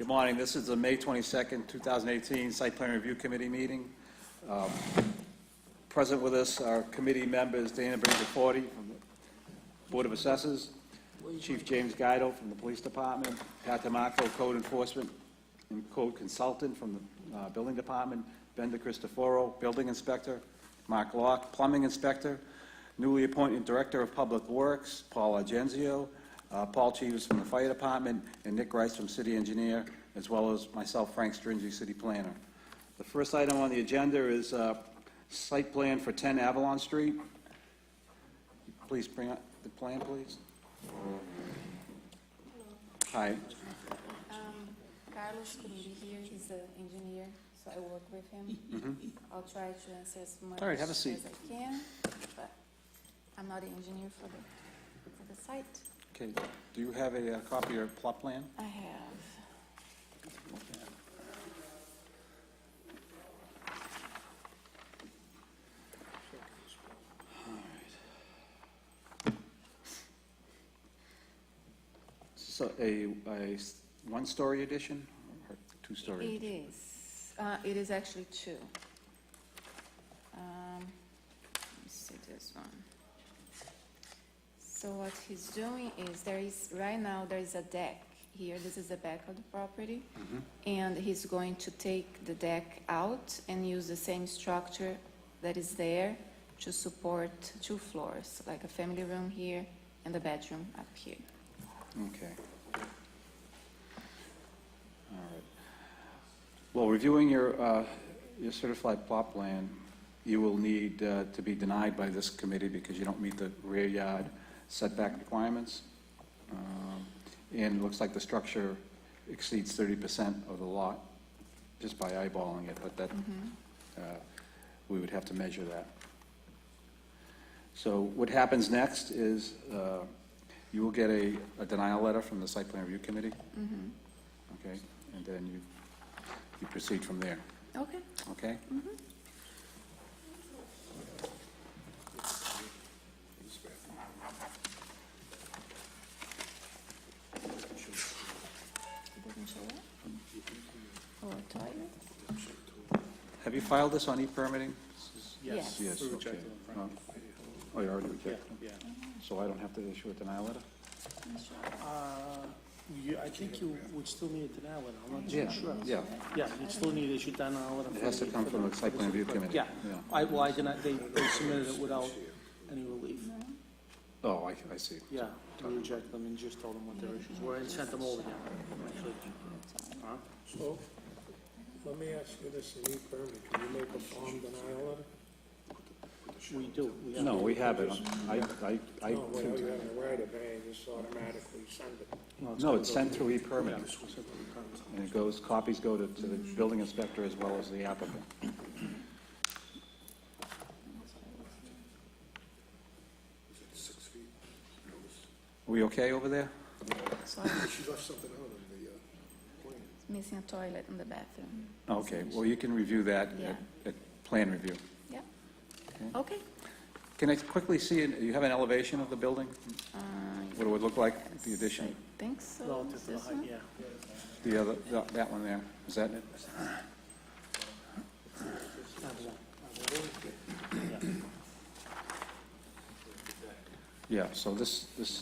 Good morning. This is the May 22nd, 2018 Site Plan Review Committee meeting. Present with us are committee members Dana Bracaforte from the Board of Assessors, Chief James Guido from the Police Department, Pat DeMarco, Code Enforcement and Code Consultant from the Building Department, Ben DeCristoforo, Building Inspector, Mark Locke, Plumbing Inspector, newly appointed Director of Public Works, Paul Argenzio, Paul Chivas from the Fire Department, and Nick Rice from City Engineer, as well as myself, Frank Stringy, City Planner. The first item on the agenda is site plan for 10 Avalon Street. Please bring up the plan, please. Hi. Carlos couldn't be here. He's the engineer, so I work with him. I'll try to answer as much All right, have a seat. as I can, but I'm not the engineer for the site. Okay. Do you have a copy of your plot plan? I have. So a one-story addition or two-story? It is. It is actually two. Let me see this one. So what he's doing is right now there is a deck here. This is the back of the property. And he's going to take the deck out and use the same structure that is there to support 2 floors, like a family room here and the bedroom up here. Okay. All right. Well, reviewing your certified plot plan, you will need to be denied by this committee because you don't meet the rear yard setback requirements. And it looks like the structure exceeds 30% of the lot, just by eyeballing it, but that, we would have to measure that. So what happens next is you will get a denial letter from the Site Plan Review Committee. Okay, and then you proceed from there. Okay. Okay? It doesn't show up? Or toilet? Have you filed this on e-permitting? Yes. Yes, We okay. rejected them, Frank. Oh, you already rejected? Yeah. So I don't have to issue a denial letter? I think you would still need a denial letter, I'm not Yeah, sure. yeah. Yeah, you'd still need to issue a denial letter. It has to come from the Site Plan Review Committee. Yeah, Yeah. I denied, they submitted it without any relief. Oh, I see. Yeah, we rejected them and just told them what their issues were and sent them over again. Huh? So, let me ask you this, in e-permit, can you make a form denial letter? We do. have No, to- we have it. I No, well, you have to write it, and you just automatically send it. No, it's sent through e-permitting. Yeah. And it goes, copies go to the building inspector as well as the applicant. Are we okay over there? Sorry, She left something out in the plan. missing a toilet in the bathroom. Okay, well, you can review that Yeah. at plan review. Yeah. Okay. Can I quickly see, you have an elevation of the building? What it would look like, the addition? I think so. Relative Is to the this height, one? yeah. The other, that one there, is that it? Yeah, so this is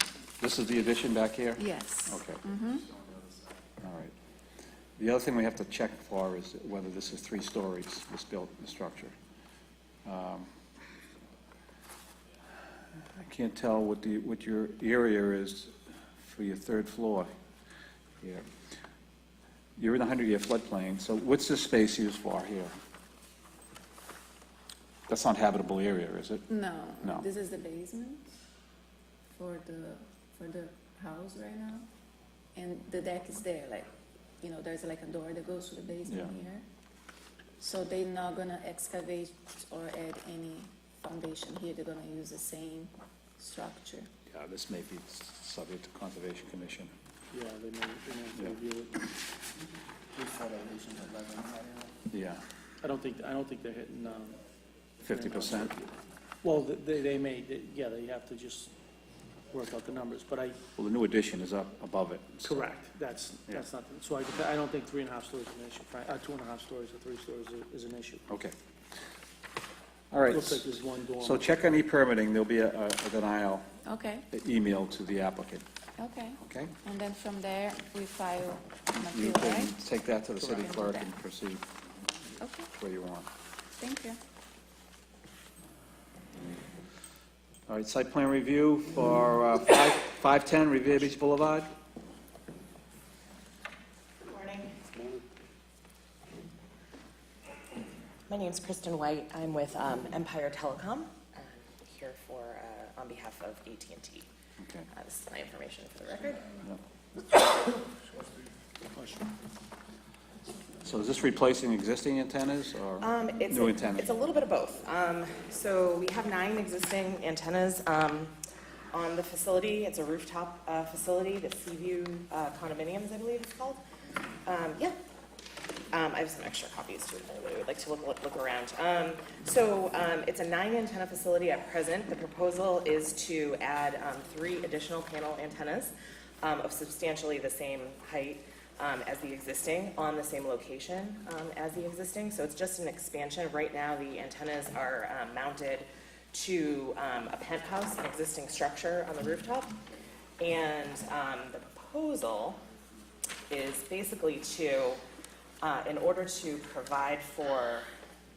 the addition back here? Yes. Okay. All right. The other thing we have to check for is whether this is 3 stories, this structure. I can't tell what your area is for your 3rd floor here. You're in a 100-year floodplain, so what's this space used for here? That's not habitable area, is it? No. No. This is the basement for the house right now, and the deck is there. Like, there's like a door that goes to the basement Yeah. here. So they're not gonna excavate or add any foundation here. They're gonna use the same structure. Yeah, this may be subject to Conservation Commission. Yeah, they may review it. Yeah, I don't think they're hitting, 50%. well, they may, yeah, they have to just work out the numbers, but Well, the new addition is up above it. so- correct, that's not, so I don't think 3.5 stories is an issue, 2.5 stories or 3 stories is an issue. Okay. All right, Looks like there's one dormer. so check on e-permitting, there'll be a denial Okay, email to the applicant, okay. okay? And then from there, we file an You appeal, can right? take that to the city Correct. clerk and proceed Okay, where you want. thank you. All right, site plan review for 510 Revere Beach Boulevard. Morning. My name's Kristen White. I'm with Empire Telecom. I'm here for, on behalf of AT&T. Okay. This is my information for the record. So is this replacing existing antennas or new antennas? It's a little bit of both. So we have 9 existing antennas on the facility. It's a rooftop facility, the Seaview condominiums, I believe it's called. Yeah. I have some extra copies too, if anybody would like to look around. So it's a 9 antenna facility at present. The proposal is to add 3 additional panel antennas of substantially the same height as the existing, on the same location as the existing. So it's just an expansion. Right now, the antennas are mounted to a penthouse, an existing structure on the rooftop. And the proposal is basically to, in order to provide for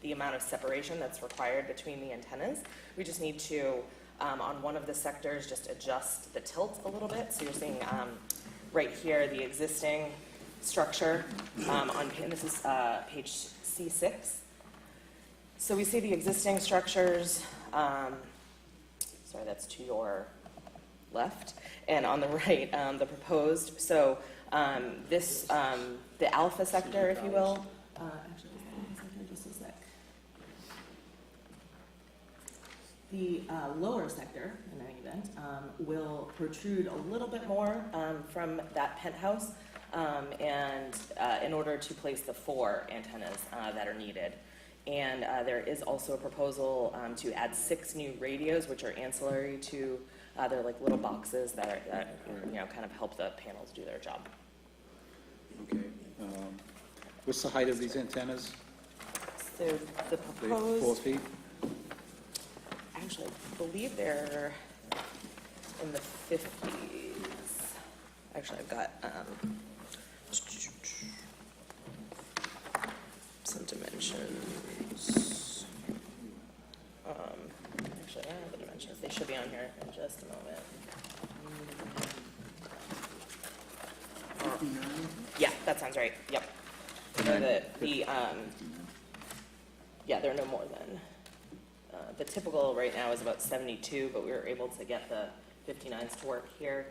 the amount of separation that's required between the antennas, we just need to, on one of the sectors, just adjust the tilt a little bit. So you're seeing right here, the existing structure and this is page C6. So we see the existing structures, sorry, that's to your left, and on the right, the proposed. So this, the alpha sector, if you will, actually, just a sec. The lower sector, in any event, will protrude a little bit more from that penthouse and in order to place the 4 antennas that are needed. And there is also a proposal to add 6 new radios, which are ancillary to, they're like little boxes that you know, kind of help the panels do their job. Okay. What's the height of these antennas? So the They proposed, 4 feet? actually, I believe they're in the 50s. Actually, I've got some dimensions. Actually, I don't have the dimensions. They should be on here in just a moment. Yeah, that sounds right. Yep. They're yeah, they're no more than, the typical right now is about 72, but we were able to get the 59s to work here.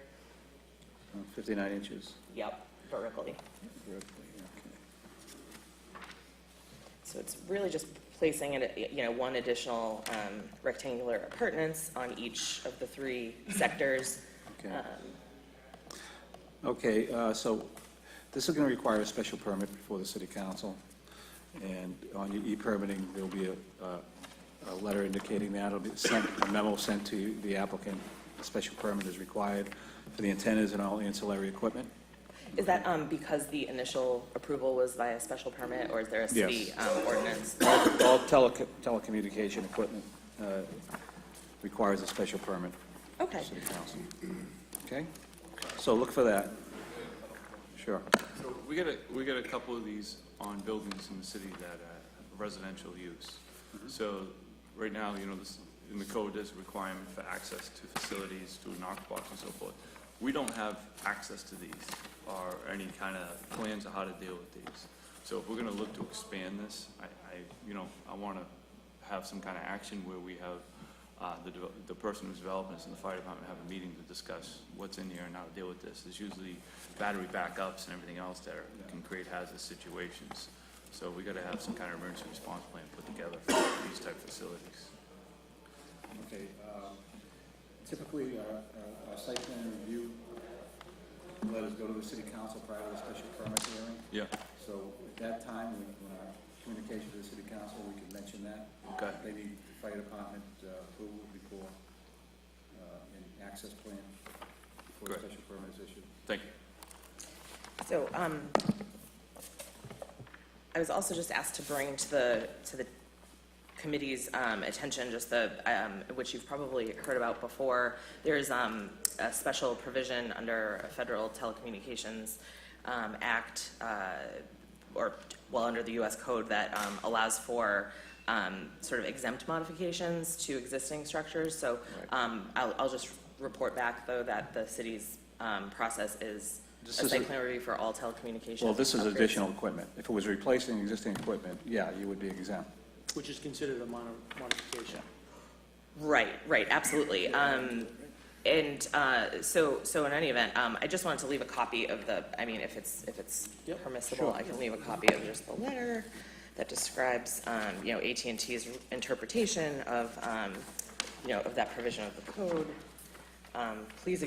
59 inches. Yep, vertically. Vertically, okay. So it's really just placing it, you know, one additional rectangular appurtenance on each of the 3 sectors. Okay. Okay, so this is going to require a special permit before the city council. And on your e-permitting, there'll be a letter indicating that. It'll be sent, a memo sent to the applicant. A special permit is required for the antennas and all ancillary equipment. Is that because the initial approval was via special permit, or is there a city ordinance? All telecommunication equipment requires a special permit. Okay. City council. Okay? So look for that. Sure. So we get a couple of these on buildings in the city that have residential use. So right now, you know, this, in the code, there's a requirement for access to facilities, to a knock box and so forth. We don't have access to these or any kind of plans of how to deal with these. So if we're gonna look to expand this, I want to have some kind of action where we have the person who's developing this in the fire department have a meeting to discuss what's in here and how to deal with this. There's usually battery backups and everything else that can create hazardous situations. So we got to have some kind of emergency response plan put together for these type facilities. Okay, typically, our site plan review letters go to the city council prior to the special permit hearing. Yeah. So at that time, when our communication to the city council, we can mention that. Okay. They need the fire department approval before an access plan. before a Correct. special permit is issued. Thank you. So, I was also just asked to bring to the committee's attention, just which you've probably heard about before. There's a special provision under a Federal Telecommunications Act, under the U.S. Code that allows for sort of exempt modifications to existing structures. So I'll just report back, though, that the city's process is This a is site a- plan review for all telecommunications. Well, this is upgrades. additional equipment. If it was replacing existing equipment, yeah, you would be exempt. Which is considered a minor modification. Right, absolutely. So in any event, I just wanted to leave a copy of if it's Yep, permissible, I can leave a copy of just the letter that describes, AT&T's interpretation of, of that provision of the code. Please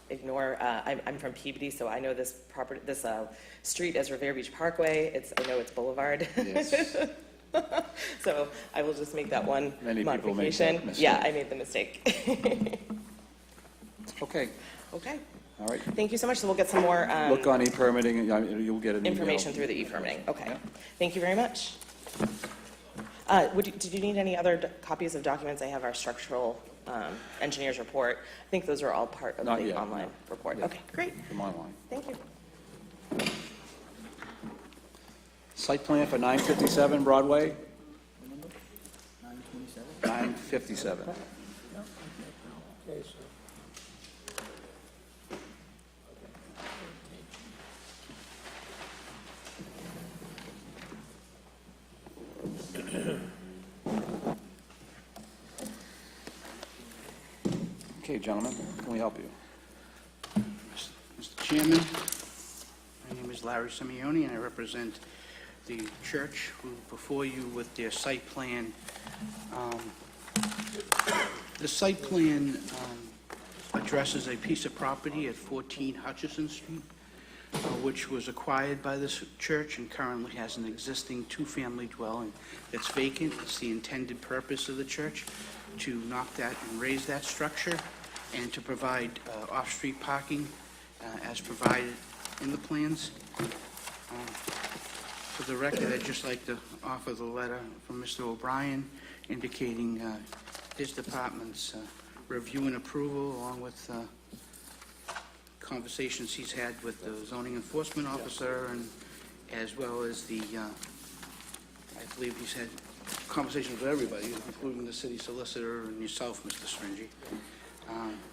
ignore, I'm from Peabody, so I know this street as Revere Beach Parkway. I know it's Boulevard. Yes. So I will just make that one Many people make that modification. mistake. Yeah, I made the mistake. Okay, Okay, all right. thank you so much. So we'll get some more Look on e-permitting, you'll get an email. information through the e-permitting. Okay, Yeah. thank you very much. Did you need any other copies of documents? I have our structural engineer's report. I think those are all part of Not the yet, online no. report. Yeah. Okay, great. From online. Thank you. Site plan for 957 Broadway? 927? 957. Okay, so. Okay, gentlemen, can we help you? Mr. Chairman, my name is Larry Simeone, and I represent the church who before you with their site plan. The site plan addresses a piece of property at 14 Hutchison Street, which was acquired by this church and currently has an existing two-family dwelling that's vacant. It's the intended purpose of the church to knock that and raise that structure and to provide off-street parking as provided in the plans. For the record, I'd just like to offer the letter from Mr. O'Brien indicating his department's review and approval, along with conversations he's had with the zoning enforcement officer, and as well as I believe he's had conversations with everybody, including the city solicitor and yourself, Mr. Stringy.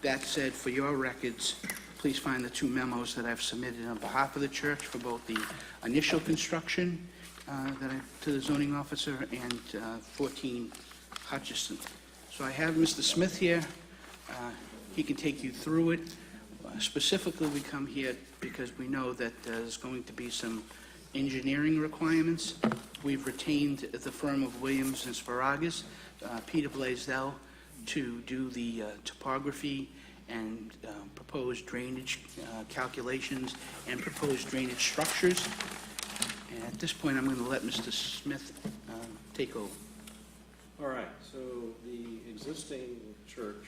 That said, for your records, please find the two memos that I've submitted on behalf of the church for both the initial construction to the zoning officer and 14 Hutchison. So I have Mr. Smith here. He can take you through it. Specifically, we come here because we know that there's going to be some engineering requirements. We've retained the firm of Williams and Sparagus, Peter Blaisdell, to do the topography and proposed drainage calculations and proposed drainage structures. And at this point, I'm going to let Mr. Smith take over. All right, so the existing church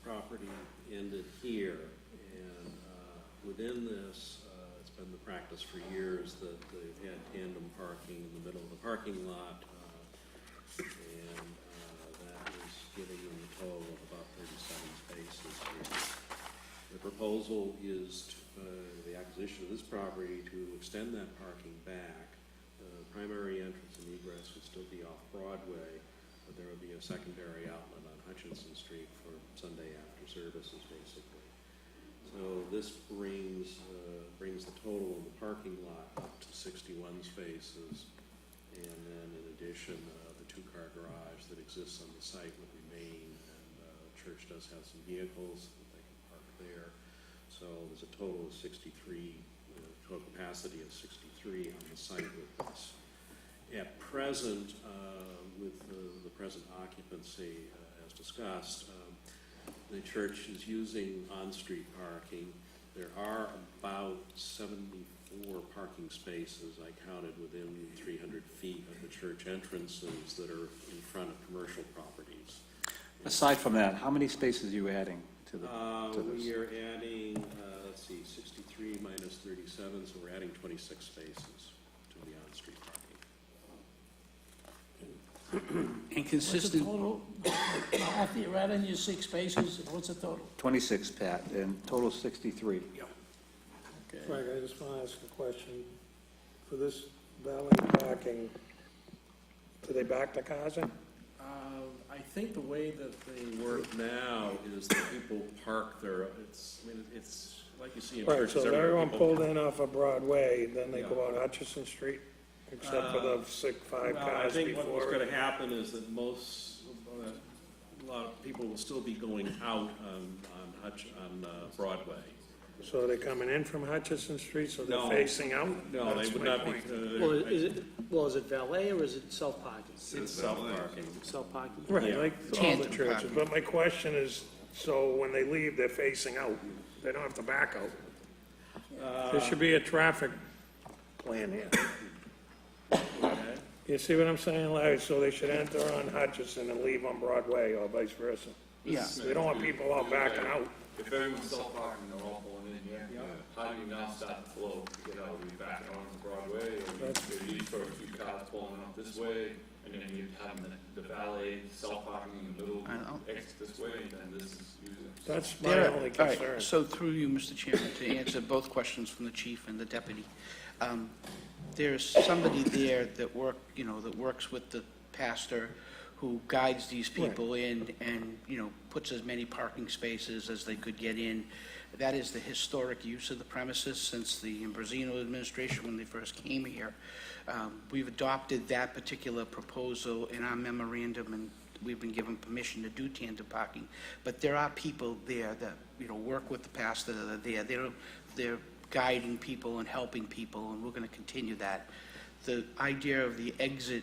property ended here, and within this, it's been the practice for years that they've had tandem parking in the middle of the parking lot, and that is giving them a total of about 37 spaces here. The proposal is the acquisition of this property to extend that parking back. The primary entrance and egress would still be off Broadway, but there would be a secondary outlet on Hutchinson Street for Sunday after services, basically. So this brings the total in the parking lot up to 61 spaces, and then in addition, the two-car garage that exists on the site would remain, and the church does have some vehicles that they can park there. So there's a total of 63, total capacity of 63 on the site with this. At present, with the present occupancy, as discussed, the church is using on-street parking. There are about 74 parking spaces, I counted, within 300 feet of the church entrances that are in front of commercial properties. Aside from that, how many spaces are you adding to the, We are adding, let's see, 63 minus 37, so we're adding 26 spaces to the on-street parking. And What's the consistent, total? After you're adding your 6 spaces, what's the total? 26, Pat, and total 63. Okay. Frank, I just want to ask a question. For this valet parking, do they back the cars in? I think the way that they work now is that people park their, it's like you see in Right, churches so if everywhere. everyone people- pulled in off of Broadway, then they go on Hutchison Street, except for the 5 Well, I cars think what's before. gonna happen is that a lot of people will still be going out on Broadway. So they're coming in from Hutchison Street, so they're No. facing out? No, they That's would my not be. point. Is it valet or is it self-parking? It's self-parking. Self-parking? Right, Yeah. like all the Tandem churches, parking. but my question is, so when they leave, they're facing out, they don't have to back out? There should be a traffic plan here. You see what I'm saying, Larry? So they should enter on Hutchison and leave on Broadway, or vice versa. yeah. We don't want people all backing out. If everyone's self-parking, they're all pulling in here, how do you now start the flow to get out? Do you back it onto Broadway, or you leave for a few cars pulling up this way, and then you have the valet self-parking in the middle, I know. exit this way, and then this is using. That's my There are- only all right, concern. so through you, Mr. Chairman, to answer both questions from the chief and the deputy, there's somebody there that works with the pastor who guides these people in and, puts as many parking spaces as they could get in. That is the historic use of the premises since the Ambrosino administration, when they first came here. We've adopted that particular proposal in our memorandum, and we've been given permission to do tandem parking. But there are people there that, work with the pastor that are there. They're guiding people and helping people, and we're going to continue that. The idea of the exit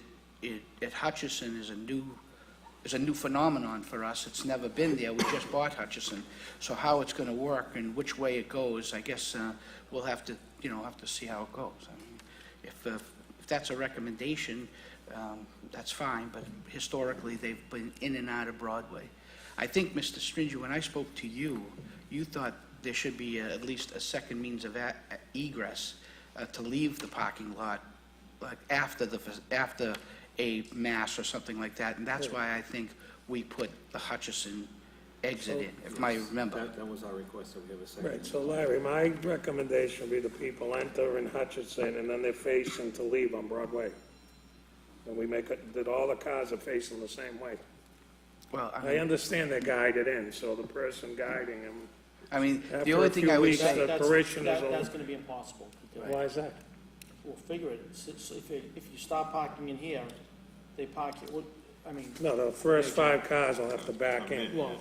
at Hutchison is a new phenomenon for us. It's never been there. We just bought Hutchison. So how it's going to work and which way it goes, I guess we'll have to see how it goes. I mean, if that's a recommendation, that's fine, but historically, they've been in and out of Broadway. I think, Mr. Stringy, when I spoke to you, you thought there should be at least a second means of egress to leave the parking lot, like after a mass or something like that, and that's why I think we put the Hutchison exit in, if I remember. That was our request, that we have a second. Right, so Larry, my recommendation would be the people enter in Hutchison, and then they're facing to leave on Broadway. And we make it, that all the cars are facing the same way. Well, I understand they're guided in, so the person guiding them, I mean, the after only a thing few I would weeks, say, the parishioners That's will, gonna be impossible to do. why is that? Well, figure it, if you stop parking in here, they park it, No, the first 5 cars will have to back in. well,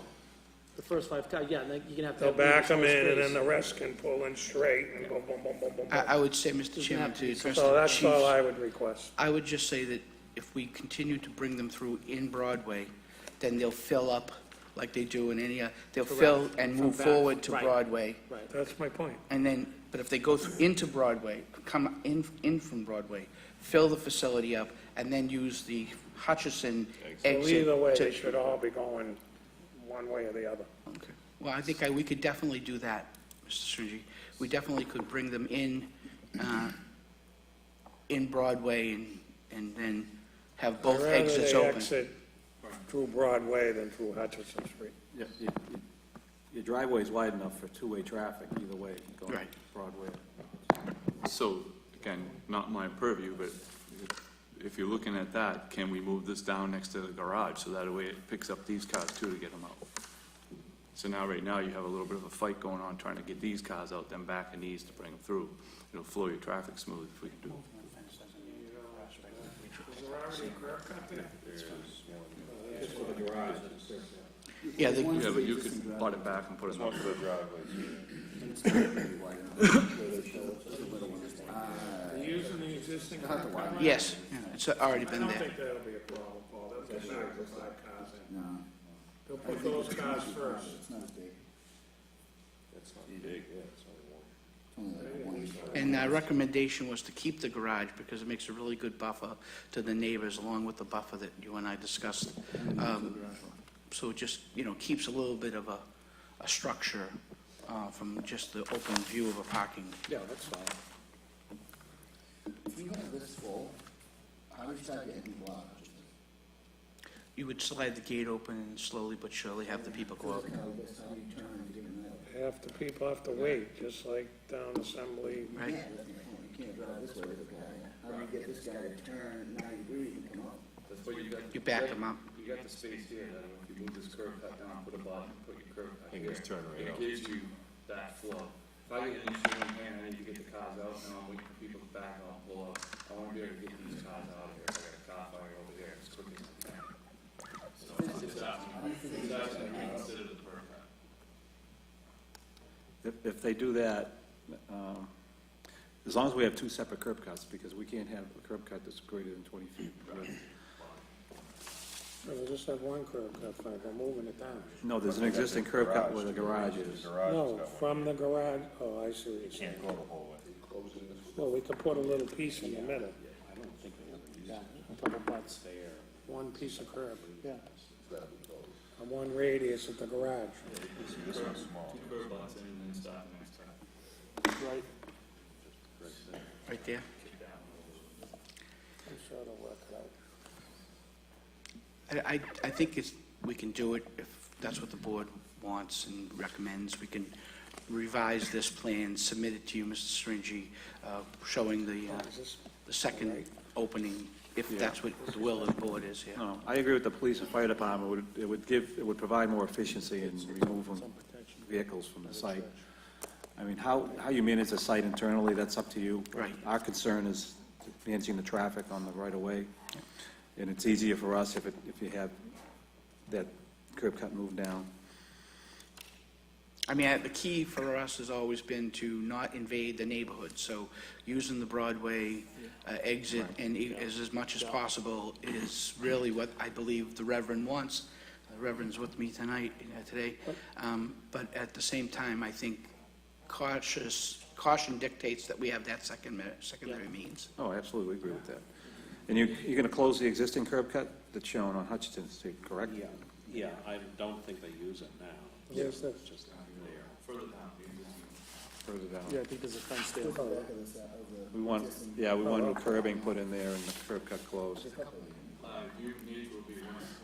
the first 5 cars, yeah, and then you're gonna have to. They'll have back them additional in, and then space. the rest can pull in straight and go boom, boom, boom, boom, boom. I would say, Mr. Doesn't Chairman, have to to be address So the that's all chief's, I would request. I would just say that if we continue to bring them through in Broadway, then they'll fill up like they do in any, they'll fill and From move back, forward to right. Broadway. Right, That's my point. And then, but if they go into Broadway, come in from Broadway, fill the facility up, and then use the Hutchison So exit either way, to- they should all be going one way or the other. Okay. Well, I think we could definitely do that, Mr. Stringy. We definitely could bring them in Broadway and then have both exits I'd rather open. they exit through Broadway than through Hutchison Street. Yeah, your driveway's wide enough for two-way traffic either way, going Right. Broadway. So, again, not my purview, but if you're looking at that, can we move this down next to the garage, so that way it picks up these cars too to get them out? So now, right now, you have a little bit of a fight going on, trying to get these cars out, then back and these to bring them through. It'll flow your traffic smooth if we can do it. Yeah, Yeah, but you could butt it back and put another. They're using the existing yes, yeah, it's already I been don't there. think that'll be a problem, Paul. They'll get back with 5 cars in. They'll put those cars first. And our recommendation was to keep the garage because it makes a really good buffer to the neighbors, along with the buffer that you and I discussed. So it just, keeps a little bit of a structure from just the open view of a parking. Yeah, that's fine. If we have this full, how do we start getting people out? You would slide the gate open and slowly but surely have the people go out. How do you turn and get them out? Half the people have to wait, just like down Assembly. Right? Yeah, that's the point. You can't drive this way with a guy. How do you get this guy to turn 90 degrees and come up? That's what you got. You back them up. You got the space here, that if you move this curb cut down, put a button, put your curb cut You here. can just turn right It out. gives you that flow. If I get an issue in here and I need to get the cars out, and I'm waiting for people to back up, pull up, I wanna be able to get these cars out of here. If I got a car fire over here, as quick as I can. So it's actually considered the curb cut. If they do that, as long as we have two separate curb cuts, because we can't have a curb cut that's greater than 20 feet. We'll just have one curb cut, Frank, we're moving it down. No, there's an existing curb cut where the garage is. No, from the garage, oh, I see what you're saying. Can't go the whole way. Well, we could put a little piece in the middle, I don't think we have to use it. A couple butts there. one piece of curb, Yeah. and one radius at the garage. This one's small. Two curb butts in and then stop the next time. Right. Right there. I'm sure it'll work it out. I think we can do it if that's what the board wants and recommends. We can revise this plan, submit it to you, Mr. Stringy, showing the second opening, if that's what the will of the board is, yeah. No, I agree with the police and fire department. It would provide more efficiency in removing vehicles from the site. I mean, how you manage the site internally, that's up to you. Right. Our concern is managing the traffic on the right-of-way. And it's easier for us if you have that curb cut moved down. I mean, the key for us has always been to not invade the neighborhood, so using the Broadway exit and as much as possible is really what I believe the Reverend wants. The Reverend's with me today. But at the same time, I think caution dictates that we have that secondary means. Oh, absolutely, we agree with that. And you're going to close the existing curb cut that's shown on Hutchinson Street, correct? Yeah, I don't think they use it now. Yes, that's, It's just there. Further down, the existing. Further down. Yeah, I think there's a fence there. We want new curbing put in there and the curb cut closed. Your needs will be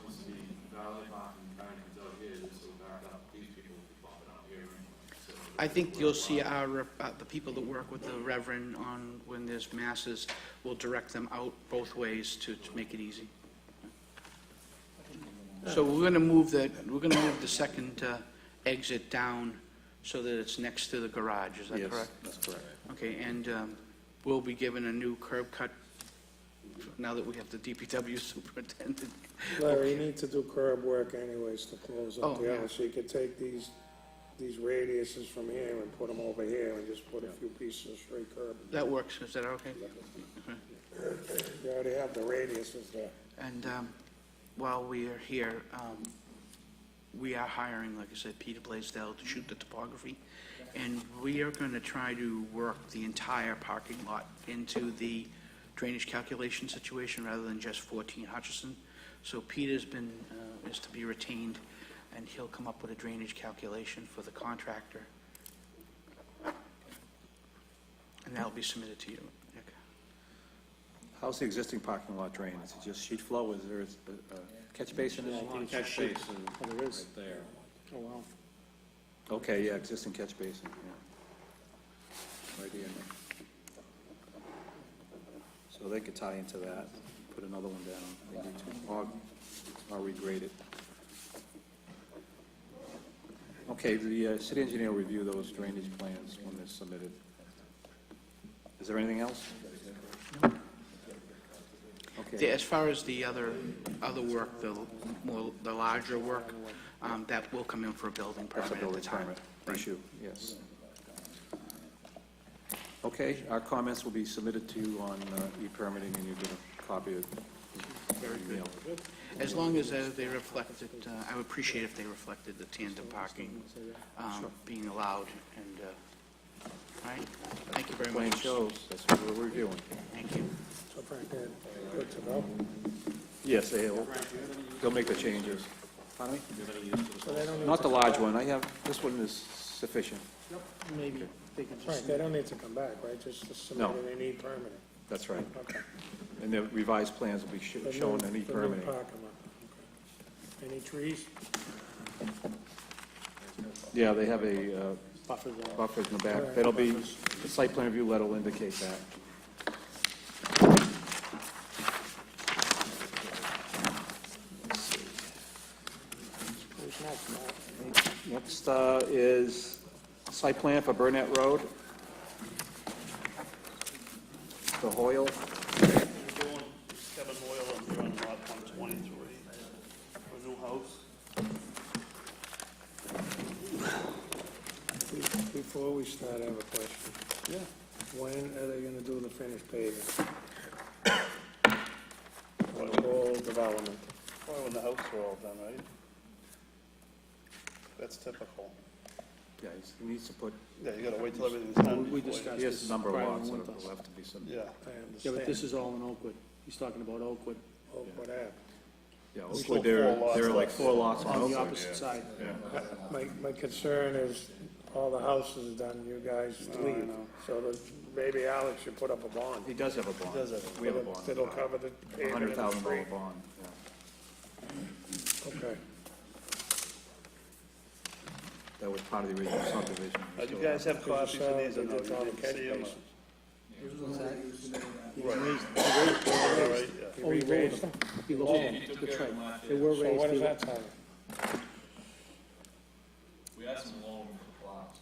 once the valet parking kind of comes out here, this will back up, these people will be popping out here. So I think you'll see the people that work with the Reverend on, when there's masses, will direct them out both ways to make it easy. So we're gonna move the second exit down so that it's next to the garage, is that Yes, correct? that's correct. Okay, and we'll be given a new curb cut now that we have the DPW superintendent. Larry, you need to do curb work anyways to close Oh, up the yeah. alley, so you could take these radiuses from here and put them over here and just put a few pieces of straight curb. That works, is that okay? You already have the radiuses there. And while we are here, we are hiring, like I said, Peter Blaisdell to shoot the topography. And we are going to try to work the entire parking lot into the drainage calculation situation rather than just 14 Hutchison. So Peter's is to be retained, and he'll come up with a drainage calculation for the contractor. And that'll be submitted to you, Nick. How's the existing parking lot drained? Is it just sheet flow? Is there a catch basin? in it? Catch basin Oh, there is. right there. Oh, wow. Okay, yeah, existing catch basin, yeah. Right here. So they could tie into that, put another one down, maybe or regrade it. Okay, the city engineer will review those drainage plans when they're submitted. Is there anything else? Okay. As far as the other work, the larger work, that will come in for a building That's a permit at the building time. permit issue, yes. Okay, our comments will be submitted to you on e-permitting, and you get a copy of your email. As long as they reflected, I would appreciate if they reflected the tandem parking being allowed, and, all right, thank you very Plan much. shows, that's what we're reviewing. Thank you. So Frank, good to go. Yes, they'll make the changes. Pardon me? So they don't need Not to the come large back. one, I have, this one is sufficient, Maybe they can just. Right, they don't need to come back, right? Just submit No. it, they need permitting. that's right. Okay. And the revised plans will be The showing new- any the new permitting. parking lot. Okay. Any trees? Yeah, they have a Buffer zone. buffers in the back. That'll be, the site plan review letter will indicate that. Who's next, Matt? Next is site plan for Burnett Road. The Hoyle. Kevin Boyle, I'm here on lot 123, for a new house. Before we start, I have a question. Yeah. When are they gonna do the finished paving? On the whole development? Probably when the house are all done, right? That's typical. Yeah, he needs to put, Yeah, you gotta wait till everything's done We before you- discussed he has a number of Prior lots, so with us. there'll have to be some, Yeah. I Yeah, understand. but this is all in Oakwood. He's talking about Oakwood, Oakwood Ave. yeah, Still Oakwood, there 4 lots are like left. 4 lots on on the Oakwood. opposite side. My concern is all the houses done, you guys I leave. know. So that maybe Alex should put up a bond. He does have a bond. does have a We have a bond. That'll cover the paving in the $100,000 street. bond, yeah. Okay. That was part of the original subdivision. You guys have copies of these, or They no? did all You the didn't catch see 'em, or- basins. Right, yeah. Oh, he raised them. He lowered them, that's right. They were So what raised. does that tell you?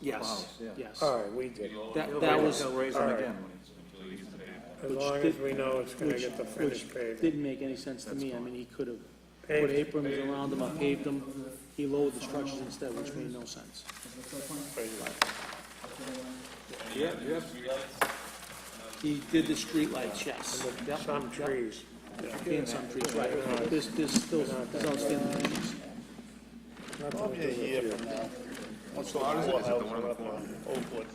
Yes, Plows, yeah. yes. All right, we did. That was, He'll raise them all right. again when he's. As Which long did- as we know it's gonna get the which finished paving. didn't make any sense to me. I mean, he could have put Paved. aprons around them, or paved them. He lowered the structures instead, which made no sense. Yeah, yeah. He did the streetlights, yes. Yep, Some yep. trees. And some trees, right. There's still, there's outstanding trees. Nothing to Probably do a with year you. from now. Once the whole house are up on Oakwood.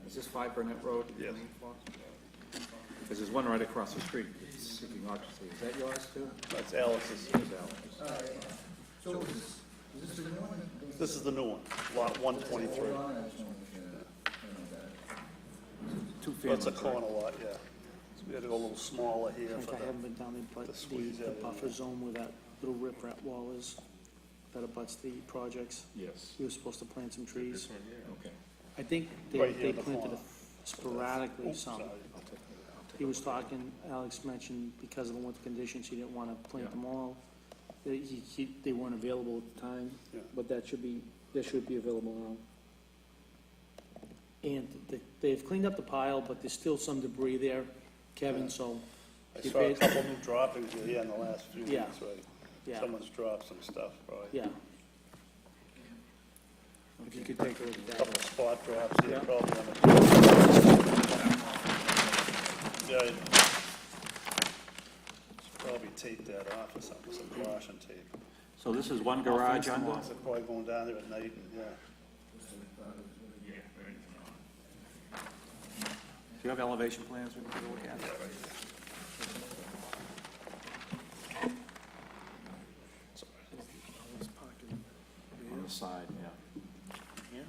Is this 5 Burnett Road? Yes. Because there's one right across the street, it's seeking occupancy. Is that yours too? That's Alice's. This is the new one, lot 123. Two That's families, a right? corner lot, yeah. So we had to go a little smaller here I think for I haven't been down there, but the the squeeze area. buffer zone where that little riprap wall is, that abuts the projects. Yes, We were supposed to plant some trees. okay. I think they, Right here they in the planted corner. sporadically Oops, some. sorry. He was talking, Alex mentioned because of the winter conditions, he didn't want to plant Yeah. them all. They weren't available at the time, Yeah. but that should be available now. And they've cleaned up the pile, but there's still some debris there, Kevin, so, I you saw a paid- couple new droppings here in the last few weeks, Yeah. right? yeah, Someone's dropped some stuff, probably. yeah. If you could take a look at that. Couple spot drops here, Yeah. probably on the. Yeah. Should probably tape that off or something, some caution tape. So this is one garage under? They're probably going down there at night, and, yeah. Do you have elevation plans we can take a look at? On the side, yeah.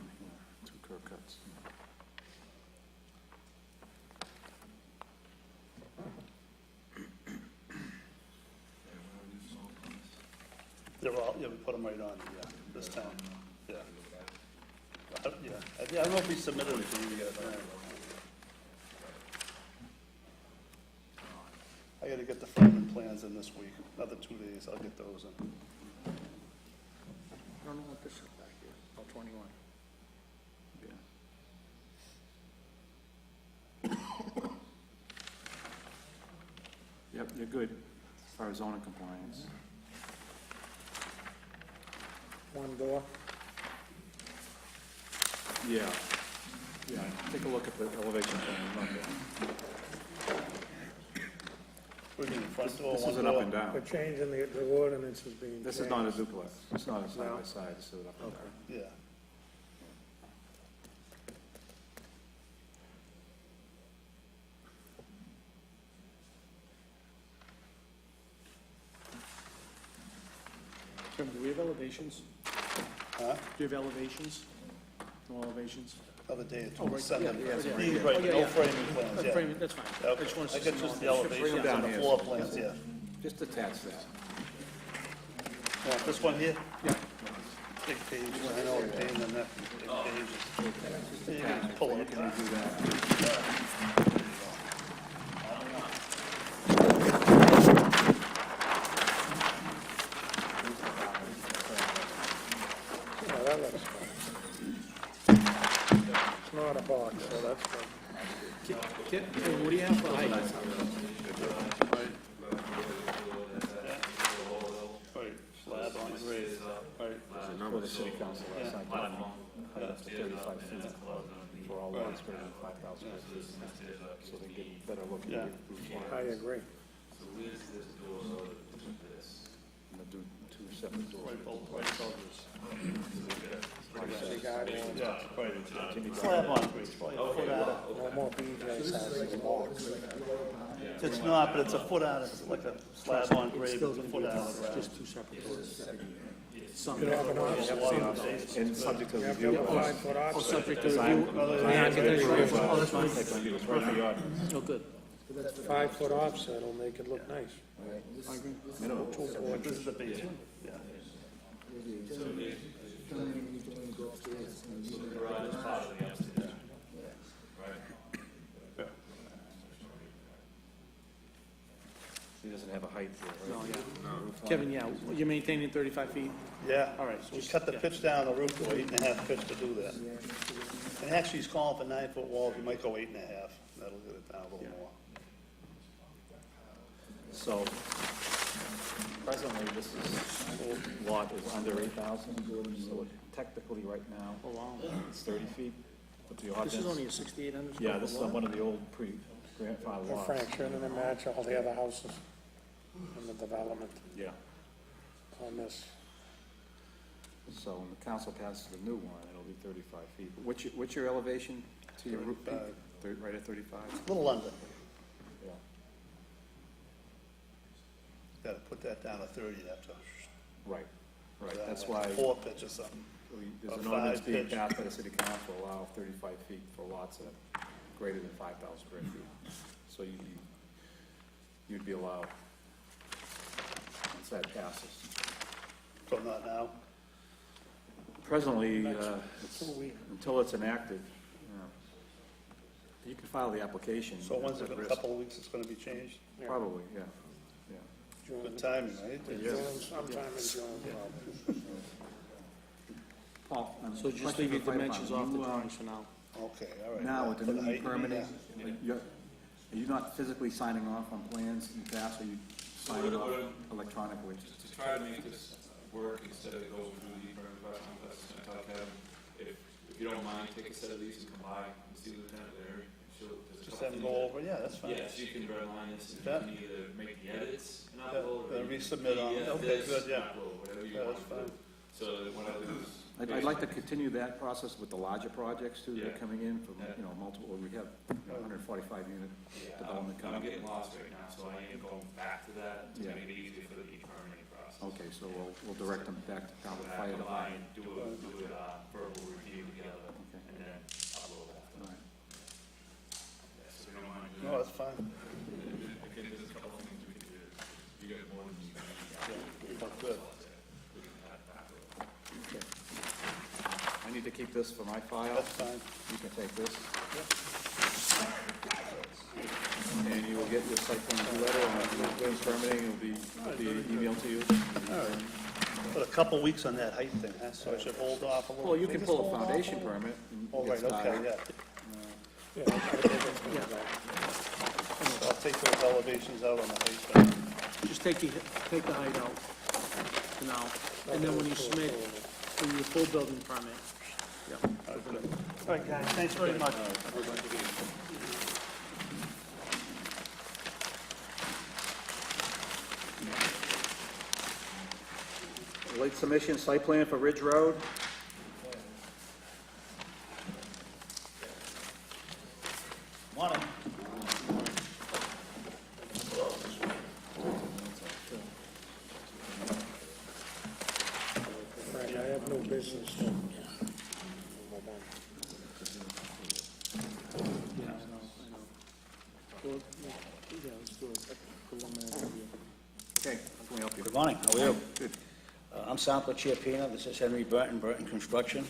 2 curb cuts. They're all, yeah, we put them right on, yeah, this time, yeah. Yeah, I don't know if we submitted them to you yet, I gotta get the framing plans in this week, another 2 days, I'll get those in. I don't know what this is back here, about 21. Yep, you're good as far as zoning compliance. One door. Yeah, yeah, take a look at the elevation plan, not bad. What do you mean, front door, This one is an up door? and down. We're changing the ordinance is being changed. This is not a duplex, it's not a side by side, this is an up and down. Yeah. Kevin, do we have elevations? Huh? Do you have elevations? No elevations? Other day, it's Oh, right, seven. yeah, These yeah. right, Oh, yeah, no yeah. framing plans, yeah. Framing, that's fine. I Okay. just want I to got see just the some elevations them down and the here. floor plans, yeah. Just attach that. Want this one here? Yeah. Big page, I know, a pain in the neck, big page. You can pull it apart. Do that. Yeah, that looks fine. It's not a box, so that's good. Kevin, what do you have for height? Right, slab on grade, right. For the city council last night, height up to 35 feet for all lots greater than 5,000 square feet. So they get a better look at Yeah. the roof line. I agree. And they'll do two separate doors. Right, both, right, shoulders. You got one. Yeah, right. Slab on grade, probably a foot out of, No more BJ's has a box. it's not, but it's a foot out, it's like a slab on grade, it's a foot out of the ground. Just two separate doors. Some. You have an offset. And subject to You have review. a 5-foot Oh, offset. subject to Design- review. design- Yeah, architectural. Oh, that's Site fine. plan review is right for the ordinance. Oh, good. 5-foot offset will make it look nice. I agree. Minimum. This is the basement, yeah. He doesn't have a height there, No, right? yeah. Kevin, yeah, you're maintaining 35 feet? Yeah. All right, so We just- cut the pitch down the roof to 8.5 pitch to do that. And actually, he's calling for 9-foot walls, we might go 8.5, that'll get it down a little more. So presently, this lot is under 8,000, so technically right now, Oh, wow. it's 30 feet. But the This is ordinance, only a 6,800 square yeah, foot this is lot? one of the old pre-grandfather Well, lots. Frank, shouldn't it match all the other houses in the development Yeah, on this? so when the council passes the new one, it'll be 35 feet. But what's your elevation to your roof peak? 35. Right at 35? A little under, Yeah. gotta put that down to 30, you have to. Right, right, that's why 4 pitch or something. there's a an ordinance 5 being pitch. passed by the city council to allow 35 feet for lots that are greater than 5,000 square feet. So you'd be allowed, once that passes. So not now? Presently, So we, until it's enacted, you can file the application. So when's it, at a risk. couple of weeks it's gonna be changed? Probably, yeah, yeah. June, Good timing, right? June, sometime in June, probably. Paul, So just question leave your for the fire dimensions off the department. drawings for now. Okay, all right. Now, with For the new height, you mean, permitting, yeah. are you not physically signing off on plans in the past, or you signing off electronically? To try to make this work instead of going through the permit process, that's what I tell Kevin. If you don't mind, take a set of these and come by and see the lieutenant there. Just have them go over, yeah, that's fine. Yeah, so you can redline this, and you Yeah. can either make the edits and Yeah, upload. or then you can resubmit on it. Okay, this good, and yeah. upload, whatever you Yeah, want that's to do. fine. So that what I do is. I'd like to continue that process with the larger projects too, that are Yeah. coming in from, Yeah. multiple, we have 145 unit development I'm coming. getting lost right now, so I am going back to that to Yeah. make it easier for the permitting process. Okay, so we'll direct them back to town Come fire by department. and do a verbal review together, Okay. and then upload that. All right. So if you don't mind doing No, that. that's fine. Again, there's a couple of things we can do. You got more than you need. Oh, good. We can add that. Okay. I need to keep this for my file. That's fine. You can take this. And you will get your site plan review letter, and the permitting will be emailed to you. Put a couple weeks on that height thing, huh? So I should hold off a little. Well, you can Just pull hold a off foundation little? permit and Oh, get right, okay, started. yeah. Yeah, I gotta go with that. I'll take those elevations out on the height thing. Just take the height out for now, and then when you submit, when you full building permit. Yep. All right, guys, thanks very much. Late submission, site plan for Ridge Road. Morning. this is, yeah. Yeah, I know. Well, yeah, let's do a preliminary review. Okay, how can we help you? Good morning, how are you? Good. I'm Sample Chiapina, this is Henry Burton, Burton Construction.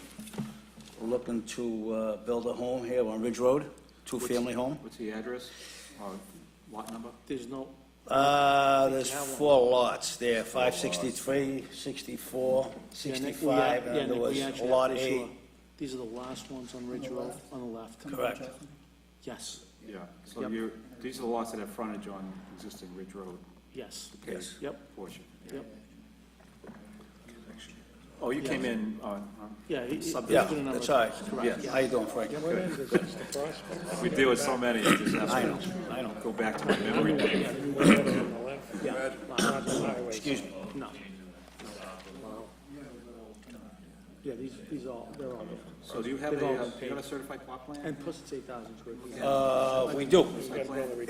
We're looking to build a home here on Ridge Road, two-family home. What's the address or lot number? There's no, There's 4 lots there, 563, 64, yeah, Nick, 65, yeah, and there Nick, was we actually Lot have to issue 8. a- These are the last ones on Ridge Road, on the left. Correct. Yes, Yeah, so Yep. these are the lots that have frontage on existing Ridge Road. yes, Okay, Yes. yep, portion. yep. Oh, you came in on, Yeah, he- Subdivision. Yeah, there's been a number that's of- all right. Correct, Yeah. How you doing, Frank? What end is this, the Prospect? we deal with so many, I just have I to know, I know. go back to my memory. The one on the left? Yeah, Not the highway. excuse me. No. Yeah, these all, they're all, So do you have They've all a, been you got a paid. certified plot plan? and plus it's 8,000 square feet. We do. Site plan? We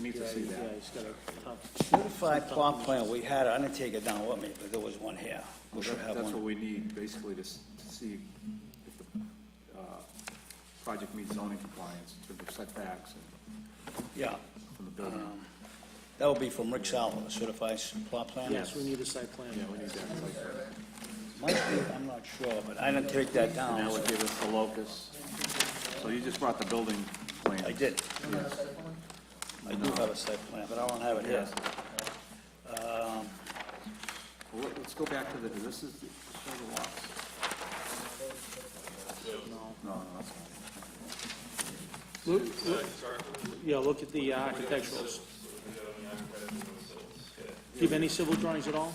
need to see Yeah, that. he's got a tough, Certified plot plan, we had it, I didn't take it down with me, but there was one here. We should have That's what one. we need, basically, to see if the project meets zoning compliance in terms of setbacks and Yeah, from the building. that would be from Rick Salvo, a certified plot plan? yes, we need a site plan. Yeah, we need that site plan. Might be, I'm not sure, but I didn't take that And down. that would give us the locus. So you just brought the building plan. I did. I do have a site plan, but I don't have it here. Well, let's go back to this is, show the lots. No, that's not. Yeah, look at the architecturals. Do you have any civil drawings at all?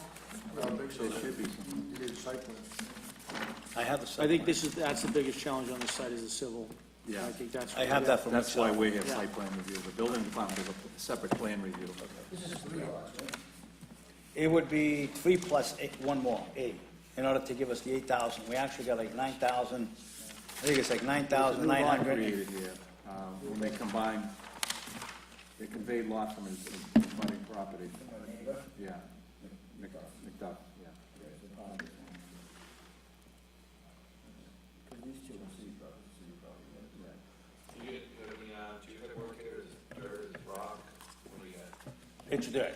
There should be some. I have the I site. think that's the biggest challenge on this site is the civil. Yeah. I think that's. I have that from Rick That's why Salvo. we have site plan review. The building department does a separate plan review. It would be 3 plus 8, one more, 8, in order to give us the 8,000. We actually got like 9,000, I think it's like There's a new lot 9,900. created here. When they combined, they conveyed lots from his abutting property. Yeah. McDuff, yeah. It's dirt.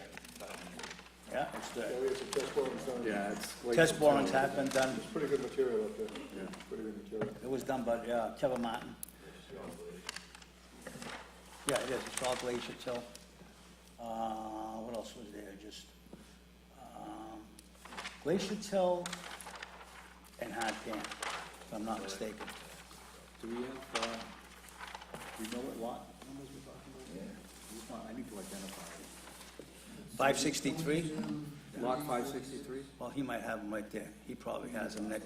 Yeah, it's dirt. Yeah, it's. Test borings have been done. Pretty good material up there, Yeah. pretty good material. It was done by Kevin Martin. Yeah, it is, it's all Glacier Till. What else was there, just, Glacier Till and Hard Pan, if I'm not mistaken. Do we have, do you know what lot numbers we're talking about? Yeah. Just want- I need to identify it. 563? Lot 563? Well, he might have them right there. He probably has them, Nick.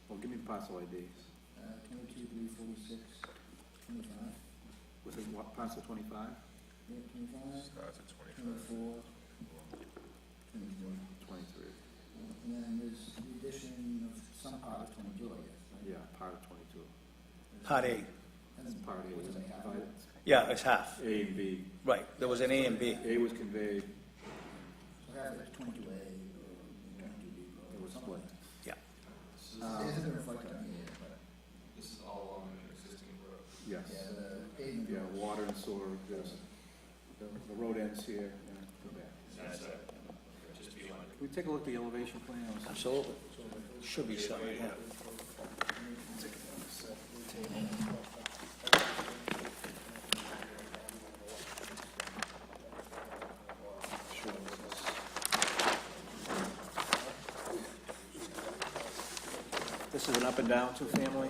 Well, give me the parcel ID. 22, 46, 25. Was it what, parcel 25? 25. Starts at 24. 23. And then there's the addition of some part of 22, I guess, right? Yeah, part of 22. Part A. That's part A. Was it divided? Yeah, it's half. A and B. Right, there was an A and B. A was conveyed, So half is 22A or 22B. it was split. Yeah. Um, It isn't reflected on here, but. This is all along an existing road. Yes. the pavement. Yeah, water and sewer, there's, the road ends here, and go back. Can we take a look at the elevation plan? Absolutely. Should be something right here. This is an up and down two-family?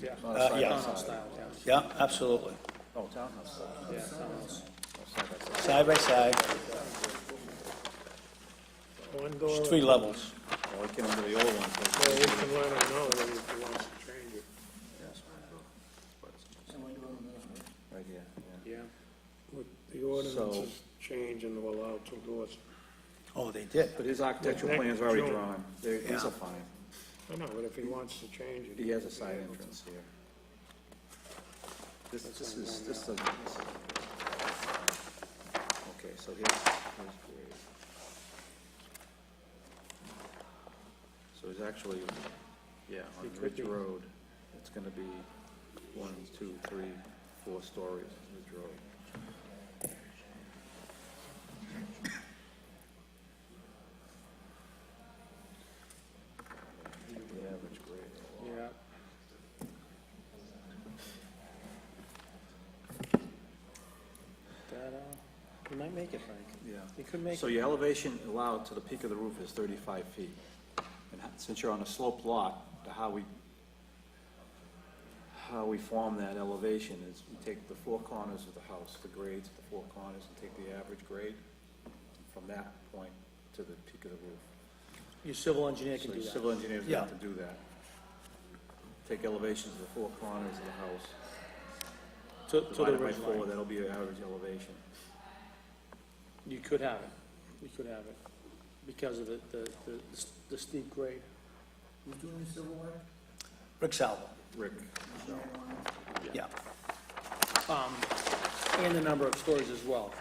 Yeah. Not a side yeah. by Townhouse side. style, yeah. Yeah, absolutely. Oh, townhouse style. Yeah, townhouse. Oh, side by side. Side by side, One door. it's 3 levels. Well, we came under the old one, so. So we can let him know that if he wants to change it. Right here, yeah. Yeah. With the ordinances So- changing to allow 2 doors. Oh, they did. But his architectural Next plans are already June. drawn. These Yeah. are fine. I know, but if he wants to change it. He has a side entrance here. This is, okay, so here's grade. So is is actually, yeah, on It could Ridge be. Road. It's gonna be 1, 2, 3, 4 stories, Ridge Road. The average grade. Yeah. That, you might make it, Frank. Yeah. You could make So it. your elevation allowed to the peak of the roof is 35 feet. And since you're on a sloped lot, how we form that elevation is we take the four corners of the house, the grades of the four corners, and take the average grade from that point to the peak of the roof. Your civil engineer So can do your that. civil engineers Yeah. have to do that. Take elevations of the four corners of the house, To the divide it by ridge 4, line. that'll be your average elevation. You could have it. You could have it because of the steep grade. Rick Salvo, Rick, yeah. And the number of stories as well.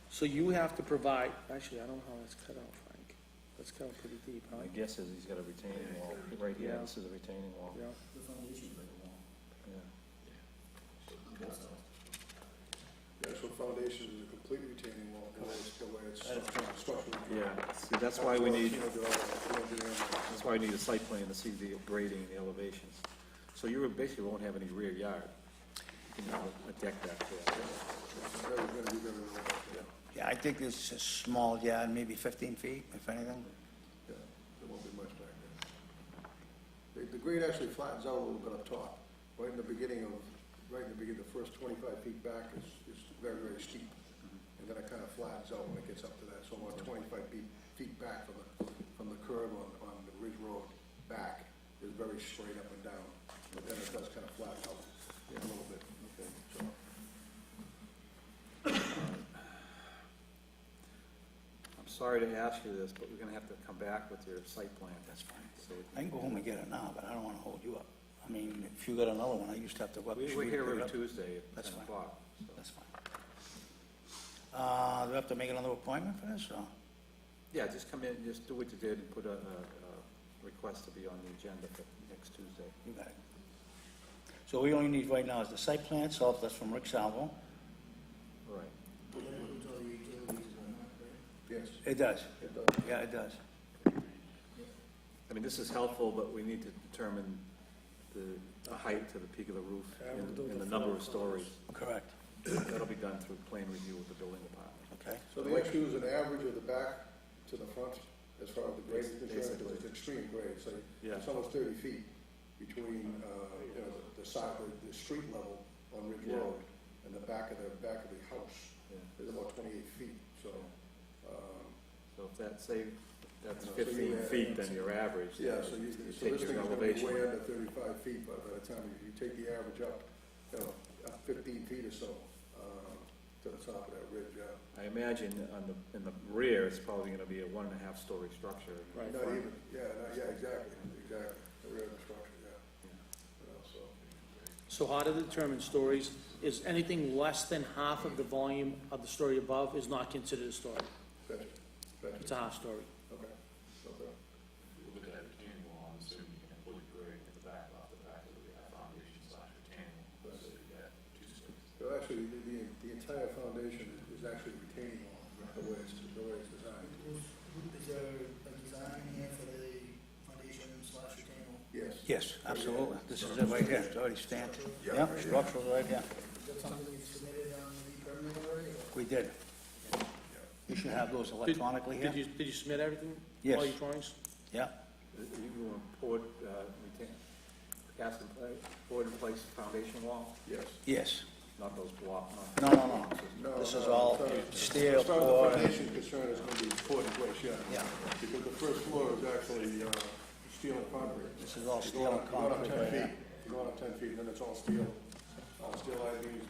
So you have to provide, actually, I don't know how that's cut out, Frank. That's cut out pretty deep, huh? my guess is he's got a retaining wall. Right here, Yeah. this is a retaining wall. Yeah. Yeah. The actual foundation is a complete retaining wall, the way it's structured. Yeah, see, that's why we need, that's why we need a site plan to see the grading and the elevations. So you basically won't have any rear yard. You can have a deck back there. Yeah, I think this is a small yard, maybe 15 feet, if anything. Yeah, there won't be much back there. The grade actually flattens out a little bit up top. Right in the beginning, the first 25 feet back is very, very steep. And then it kind of flattens out when it gets up to that. So about 25 feet back from the curb on the Ridge Road back is very straight up and down. But then it does kind of flatten out a little bit. Okay, so. I'm sorry to ask you this, but we're gonna have to come back with your site plan. That's fine. So I can go home and get it now, but I don't want to hold you up. I mean, if you got another one, I used to have to go up the we're street. here and pick it every up. Tuesday That's at 10 fine. o'clock. so. That's fine. Do we have to make another appointment for this, or? Yeah, just come in, just do what you did and put a request to be on the agenda for next Tuesday. You got it. So we only need right now is the site plan itself, that's from Rick Salvo. Right. Yes. It does. It does. Yeah, it does. I mean, this is helpful, but we need to determine the height to the peak of the roof and the number of stories. Correct. That'll be done through plan review with the building department. Okay. So they actually use an average of the back to the front as far as the grade is concerned, because it's extreme grade, so Yeah. it's almost 30 feet between, the side, the street level on Ridge Yeah. Road and the back of the house. Yeah. It's about 28 feet, so, So if that's, say, that's So 15 you- feet, then your average. yeah, then so you this take thing is your gonna be elevation. way under 35 feet by the time you take the average up, up 15 feet or so, to the top of that ridge, yeah. I imagine in the rear, it's probably gonna be a 1.5 story structure. Right. Not even, exactly, the rear of the structure, yeah. So, So how to determine stories, is anything less than half of the volume of the story above is not considered a story? gotcha, It's a half story. okay. With that retaining wall, I'm assuming you can fully grade the back off the back of the foundation/retaining wall. So you got 2 stories. So actually, the entire foundation is actually retaining wall, the way it's designed. Is there a design here for the foundation/retaining wall? Yes. Yes, absolutely. This is it right here. It's already stamped. Yeah, structural right here. Is that something that you submitted on the permit already? or- We did. You should have those electronically here. Did you submit everything? Yes. All your drawings? Yeah. You want poured, cast in place, poured in place foundation wall, Yes. Yes. not those block, No, no, no. No, This no, is all steel, as far as the poured. foundation concern, it's gonna be poured in place, yeah. Yeah. Because the first floor is actually, steel and concrete. This is all steel Going and up- going up concrete 10 right feet. here. You're going up 10 feet, and then it's all steel I-beams,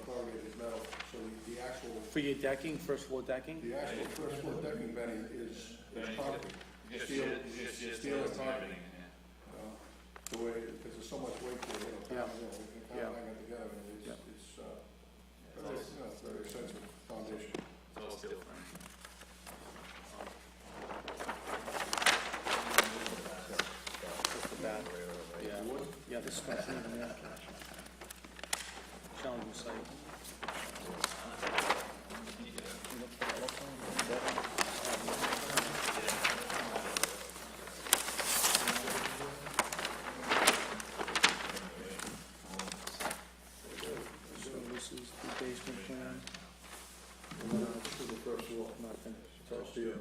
corrugated metal, so the actual, For your decking, first floor decking? the actual first floor decking, Benny, is concrete. Steel and concrete. The way, because there's so much weight to it, Yeah. we can kind of hang it together, and it's it's very expensive foundation. It's all steel frame. Discussion of the application. Challenging site. So this is the basement plan. This is the first floor, Not finished. first year,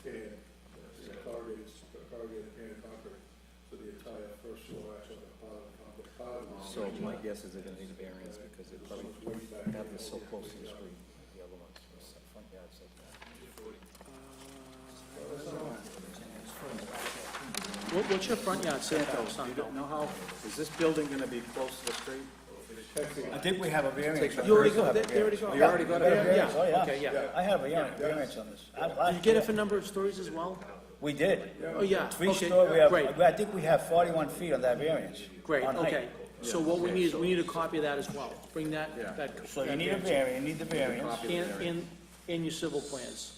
and corrugated and concrete, so the entire first floor actually, part of the So my guess is they're gonna need a variance because they probably have this so close to the street, the other ones, the front yard's like that. What's your front yard setback, You don't know how, is this building gonna be close to the street? I think we have a variance. You already got, they already got. You already got a Yeah, Oh, yeah. okay, yeah. I have a variance on this. Did you get it for number of stories as well? We did. Oh, yeah, okay, Three-story, we have, great, I think we have 41 feet on that variance. great, on height. okay. So what we need is, we need a copy of that as well. Bring that, that. So you that need a variance, you need the variance. in your civil plans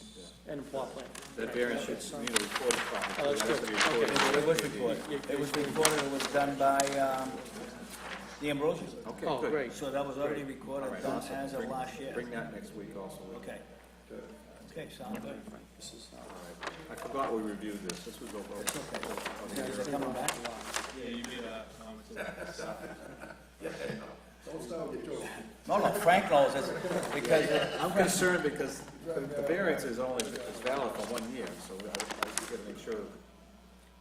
and plot plan. That variance should, you need a recorded copy. Oh, that's It has good. to be recorded. It was recorded. It was recorded, it was done by, the Ambrosians. Okay, Oh, good. great. So that was already recorded, done as of last year. Bring that next week also. Okay. Okay, sounds good. This is, I forgot we reviewed this. This was over. Is it coming back? No, Frank knows it, because I'm concerned because the variance is only, is valid for 1 year, so I gotta make sure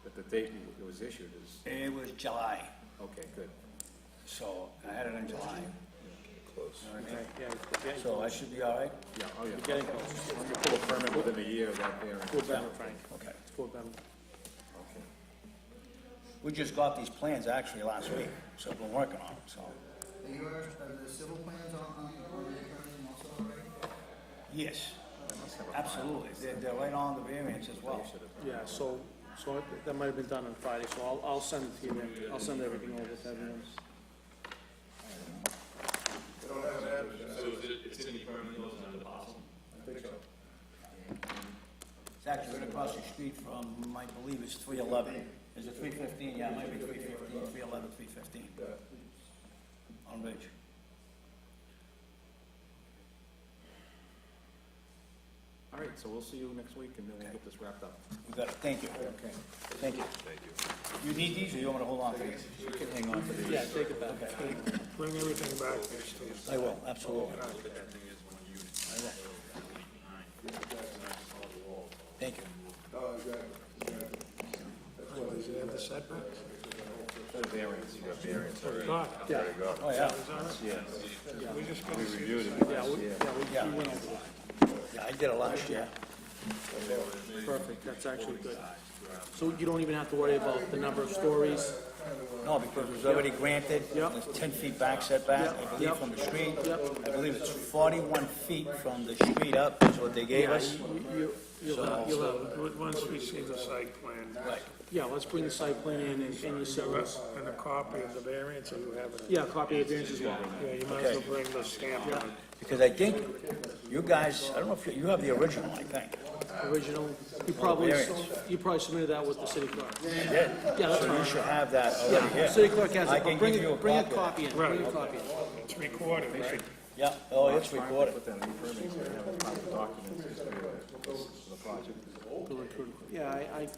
that the date it was issued is, it was July, okay, good. so I had it in July. yeah, So I should be all right? Yeah, oh yeah. getting close. When you pull a permit within a year of that variance. Feel better, Frank. Okay. Feel better. Okay. We just got these plans actually last week, so we've been working on them, so. Are the civil plans on the permit also already? Yes, absolutely. They're right on the variance as well. Yeah, so that might have been done on Friday, so I'll send it to you then. I'll send everything over to everyone. It's actually right across the street from, I believe it's 311. Is it 315? Yeah, it might be 315, 311, 315. On Ridge. All right, so we'll see you next week and then we'll get this wrapped up. You got it, thank you. Okay. Thank you. You need these, or you want me to hold on to these? You can hang on to these. Yeah, take it back. Bring everything back next Tuesday. I will, absolutely. I will. Thank you. What, does it have the setbacks? Variance, you got variance already. Yeah, Oh, yeah. Yes. We just We reviewed it. yeah, we went over that. Yeah, I did it last year. Perfect, that's actually good. So you don't even have to worry about the number of stories? No, because it was already granted. Yep. It's 10 feet back setback, Yep. I believe, Yep. from the street. Yep. I believe it's 41 feet from the street up, is what they gave Yeah, us. you'll have, Once we see the site plan, Right. yeah, let's bring the site plan in and your civils. and a copy of the variance, and you have it. Yeah, copy of variance as well. Yeah, you might as well bring the stamp on it. Because I think you guys, I don't know if you have the original, I think. Original, you probably submitted that with the city clerk. You did? Yeah, that's So you fine. should have that already Yeah, here. city clerk has I it, can but bring give you a it, bring a copy. copy in, bring a copy in. It's recorded, right? Yeah, oh, it's recorded. Put that in the permits and have it part of the documents for the project. Yeah,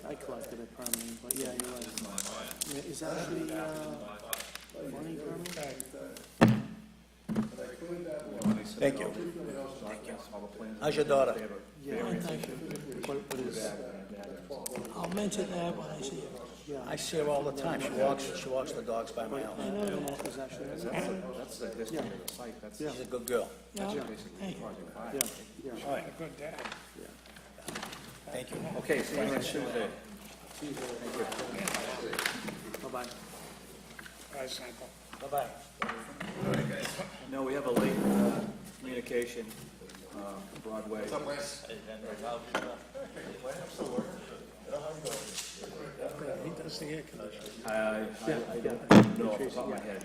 I collected it permanently, but yeah, you're right. Yeah, is that actually, money permit? Thank you. All the plans. How's your daughter? Yeah, thank you. What is, I'll mention that when I see it. yeah, I see her all the time. She walks the dogs by my house. I know the map is actually, That's the history of the site, that's Yeah. She's a good girl. Yeah, basically project five. yeah, yeah. All right, Good dad. thank you. Okay, see you next Tuesday. Bye-bye. Bye, Sample. Bye-bye. No, we have a late communication, Broadway. He does the air conditioning. I don't know off the top of my head.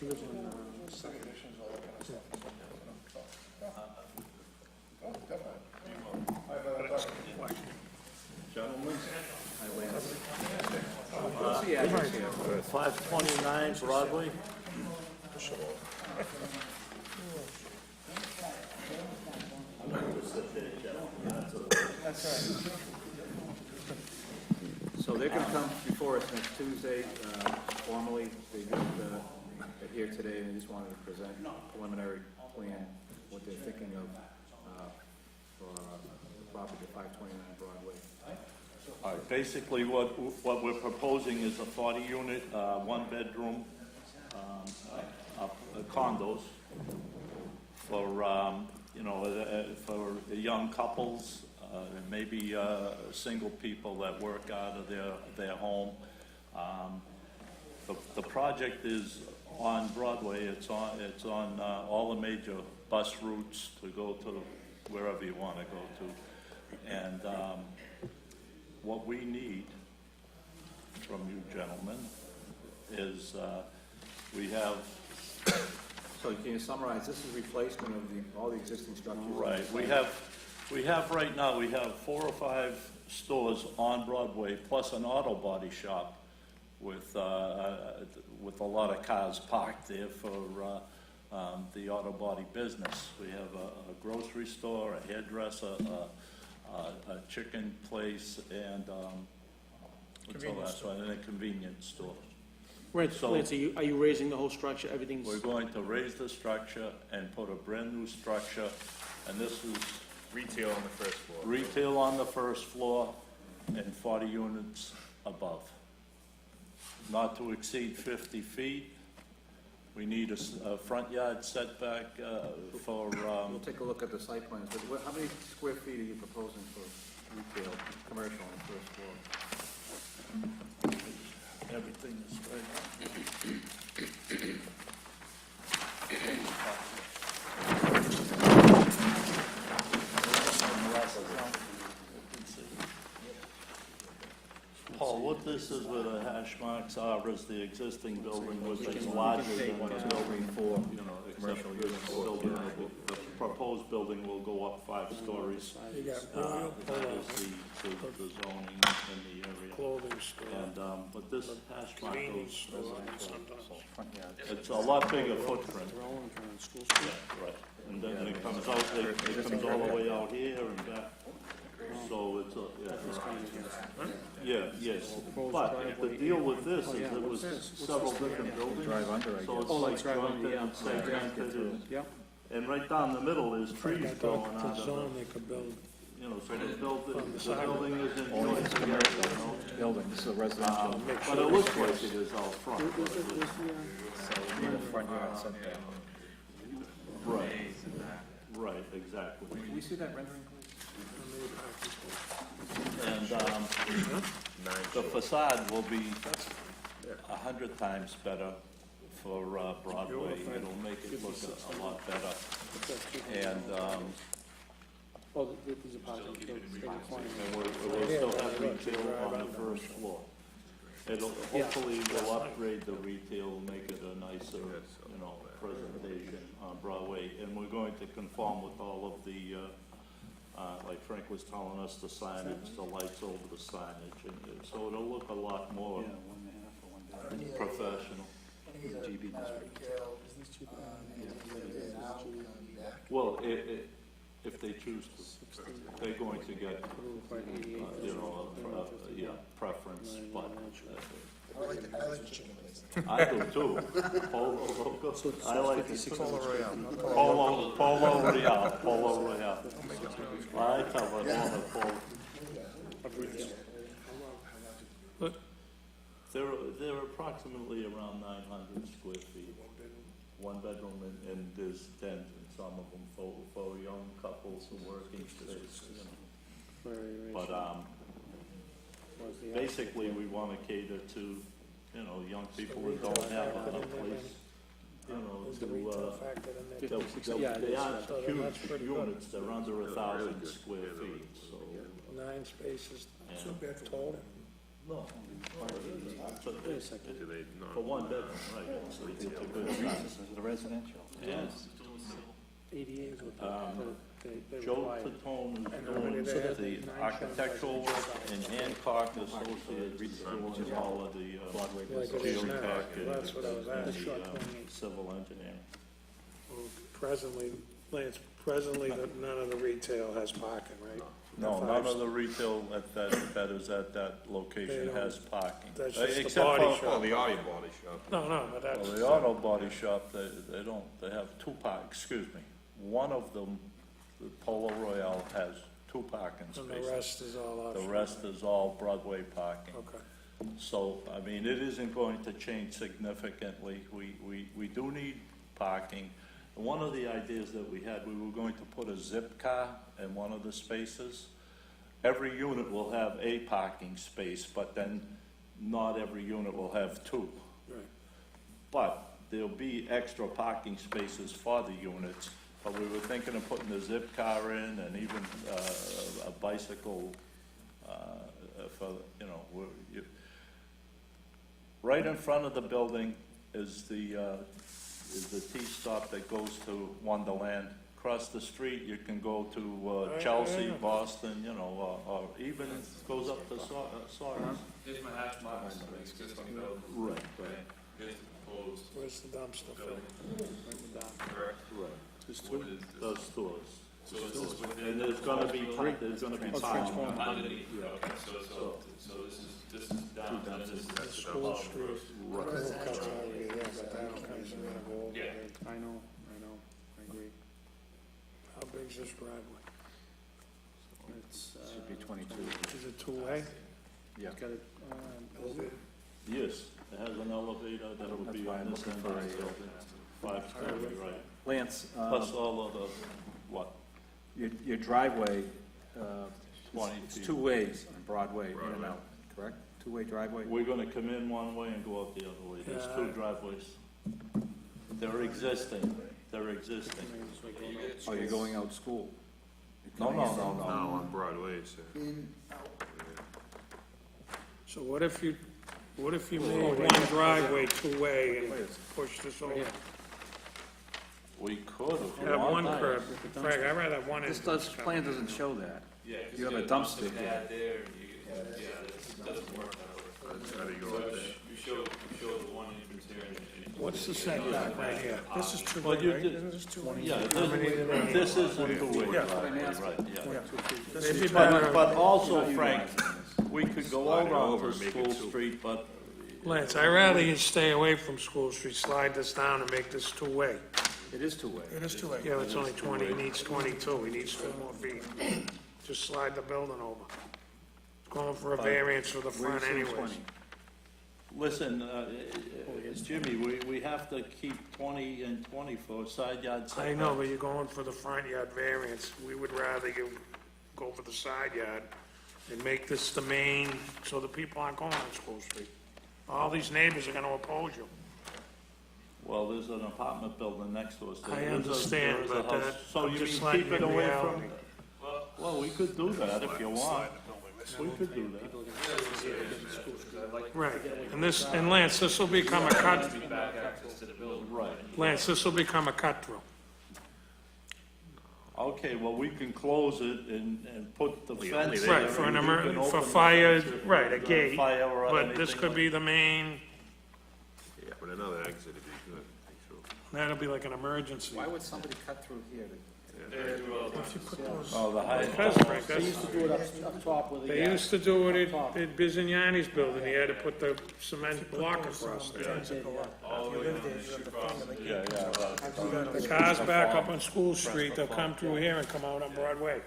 He lives on, Second. Gentlemen, I Lance. 529 Broadway. So they're gonna come before us next Tuesday, formally. They did, here today, and they just wanted to present a preliminary plan, what they're thinking of, for the property at 529 Broadway. All right, basically, what we're proposing is a 40-unit, one-bedroom condos for, for young couples, and maybe single people that work out of their home. The project is on Broadway. It's on all the major bus routes to go to wherever you want to go to. And what we need from you gentlemen is we have. So can you summarize, this is replacement of all the existing structures? Right, we have right now, we have 4 or 5 stores on Broadway, plus an auto body shop with a lot of cars parked there for the auto body business. We have a grocery store, a hairdresser, a chicken place, and and a convenience store. Right, So- Lance, are you raising the whole structure, everything's? We're going to raise the structure and put a brand-new structure, and this is Retail on the first floor. retail on the first floor and 40 units above. Not to exceed 50 feet. We need a front yard setback for, We'll take a look at the site plans, but how many square feet are you proposing for retail, commercial on the first floor? everything is Paul, what this is where the hash marks are is the existing building, which is larger than the building for, commercial units. The proposed building will go up 5 stories. That is the zoning in the area. Clothing store. And, but this hash mark goes, it's a lot bigger footprint. Yeah, right. And then it comes out, it comes all the way out here and back. So it's yes. But the deal with this is it was several different buildings. Drive under, I So guess. it's like jointed and segmented, and right down the middle is trees growing out of it. Zone they could build. So the building is in joints together, Building, this is a residential. But it looks like it is out front. In the front yard setback. Right, exactly. Can we see that rendering, please? And the facade will be 100 times better for Broadway. It'll make it look a lot better. And Oh, these are part of the we'll still have retail on the first floor. It'll, hopefully we'll upgrade the retail, make it a nicer, presentation on Broadway. And we're going to conform with all of the, like Frank was telling us, the signage, the lights over the signage. And so it'll look a lot more professional. Well, if they choose to, they're going to get, preference, but. I like the chicken place. I do too. Polo Loco. I like it. Polo Royale. Polo Royale. I tell it all the Polo. They're approximately around 900 square feet. One bedroom, and there's dens in some of them for young couples who work in space, But, basically, we want to cater to, young people who don't have a place, they aren't huge units, they're under 1,000 square feet, so. 9 spaces and- total. No. For one bedroom, right, it's a good size. This is the residential. And, 88 with they Joe require. Tatone is And doing they have the 9 architectural work, and Hancock Associates is doing all of the Like it is now. geotech and That's what I was asking. the civil engineering. Well, presently, Lance, none of the retail has parking, right? No, none of the retail that is at that location has parking. That's just the Except body for- shop. The auto body shop. No, but Well, that's, the auto body shop, they don't, they have excuse me. One of them, the Polo Royale, has 2 parking and the spaces. rest is all The optional. rest is all Broadway parking. Okay. So, I mean, it isn't going to change significantly. We do need parking. And one of the ideas that we had, we were going to put a zip car in one of the spaces. Every unit will have a parking space, but then not every unit will have 2. Right. But there'll be extra parking spaces for the units. But we were thinking of putting a zip car in and even a bicycle for, you know, right in front of the building is the T-stop that goes to Wonderland. Across the street, you can go to Chelsea, Boston, you know, or even goes up to Sawyer. Here's my hash marks of the existing building. Right, Here's the proposed. Where's the dumpster? Phil? Bring it down. Correct. Right. What is this? Those stores. So this is within. And there's gonna be parking. Underneath, okay, so this is down, and this is. The School Street. Right. Little cuts already there, but that don't come, so we're gonna go over Yeah. there. I know, I agree. How big's this driveway? It's, Should be 22. Is it two-way? Yeah. got it, Is it? Yes, it has an elevator that will be on this end of the building. 5-story, right. Lance, Plus all of the, what, your driveway, 20 it's feet. 2 ways on Broadway, in and out, correct? 2-way driveway? We're gonna come in one way and go out the other way. There's 2 driveways. They're existing. Oh, you're going out school? No. on Broadway, so. So what if you made one driveway two-way and push this over? We could if you Have one want. curb. Frank, I'd rather have one. This plan doesn't show that. Yeah. 'cause You have a got dumpster here. pad there, and this doesn't work that way. So you show the one entrance here and. What's the setback right here? This is two-way, Well, you right? did- Isn't this two-way? Yeah, this is a 2-way driveway, right, yeah. It'd be better, But also, Frank, we could go Slide it out over, onto make it School 2. Street, but Lance, I'd rather you stay away from School Street, slide this down and make this two-way. It is 2-way. It is two-way. Yeah, it's only 20, he needs 22, he needs 2 more feet. Just slide the building over. Going for a variance for the front anyways. listen, Jimmy, we have to keep 20 and 20 for side yard setback. I know, but you're going for the front yard variance. We would rather you go for the side yard and make this the main, so the people aren't going on School Street. All these neighbors are gonna oppose you. Well, there's an apartment building next to us. I There is understand, there is a but house. that- So I'm you just mean letting keep it you away reality. from, well, we could do that if you want. We could do that. Right, and Lance, this will become a cut, Back access to the building. Right. Lance, this will become a cut-through. Okay, well, we can close it and put the fence there. Right, for an and you can for open the fire, fence if right, a there's gate, fire or but this anything could like- be the main, Yeah, but another exit would be good, I think so. that'll be like an emergency. Why would somebody cut through here? Oh, the high. Because, Frank, They used to do it up top with the. They used to do it at Bizignani's building, he had to put the cement block across there. Yeah, right. The cars back up on School Street, they'll come through here and come out on Broadway.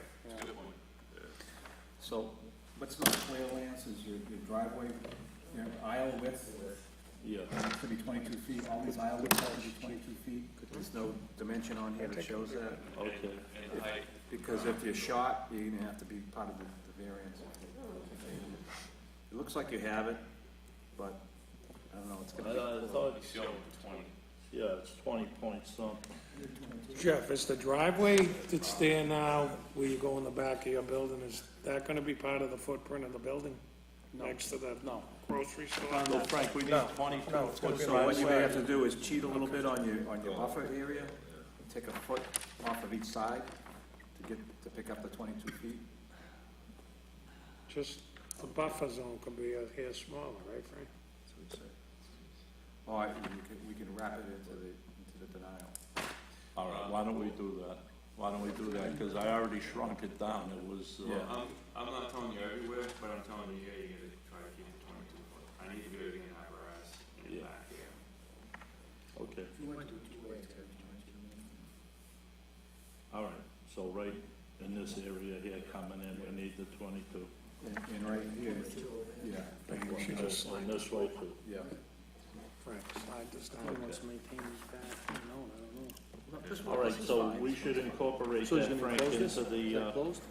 So, what's not clear, Lance, is your driveway, your aisle width, Yeah. it could be 22 feet, all these aisle widths have to be 22 feet. There's no dimension on here that shows that, Okay. because if you're short, you're gonna have to be part of the variance. It looks like you have it, but, I don't know, it's gonna be. I thought, Show 20. yeah, it's 20 point something. Jeff, is the driveway that's there now, where you go in the back of your building, is that gonna be part of the footprint of the building? Next to the grocery store? So Frank, we need 22 foot So what you may have to driveway. do is cheat a little bit on your buffer area, take a foot off of each side to pick up the 22 feet? Just the buffer zone could be a hair smaller, right, Frank? Or we can wrap it into the denial. All right, why don't we do that? Why don't we do that? Because I already shrunk it down. It was, I'm not telling you everywhere, but I'm telling you, yeah, you gotta try to keep it 22 foot. I need to be able to get an apparatus in the back here. okay. If you want to do two ways, All right, so right in this area here coming in, we need the 22. And right here, yeah. You should just And this way too. Yeah. Frank, slide this down. He wants to maintain his back, I don't know. All right, so we should incorporate So he's that, gonna Frank, close this? into Is that the, closed?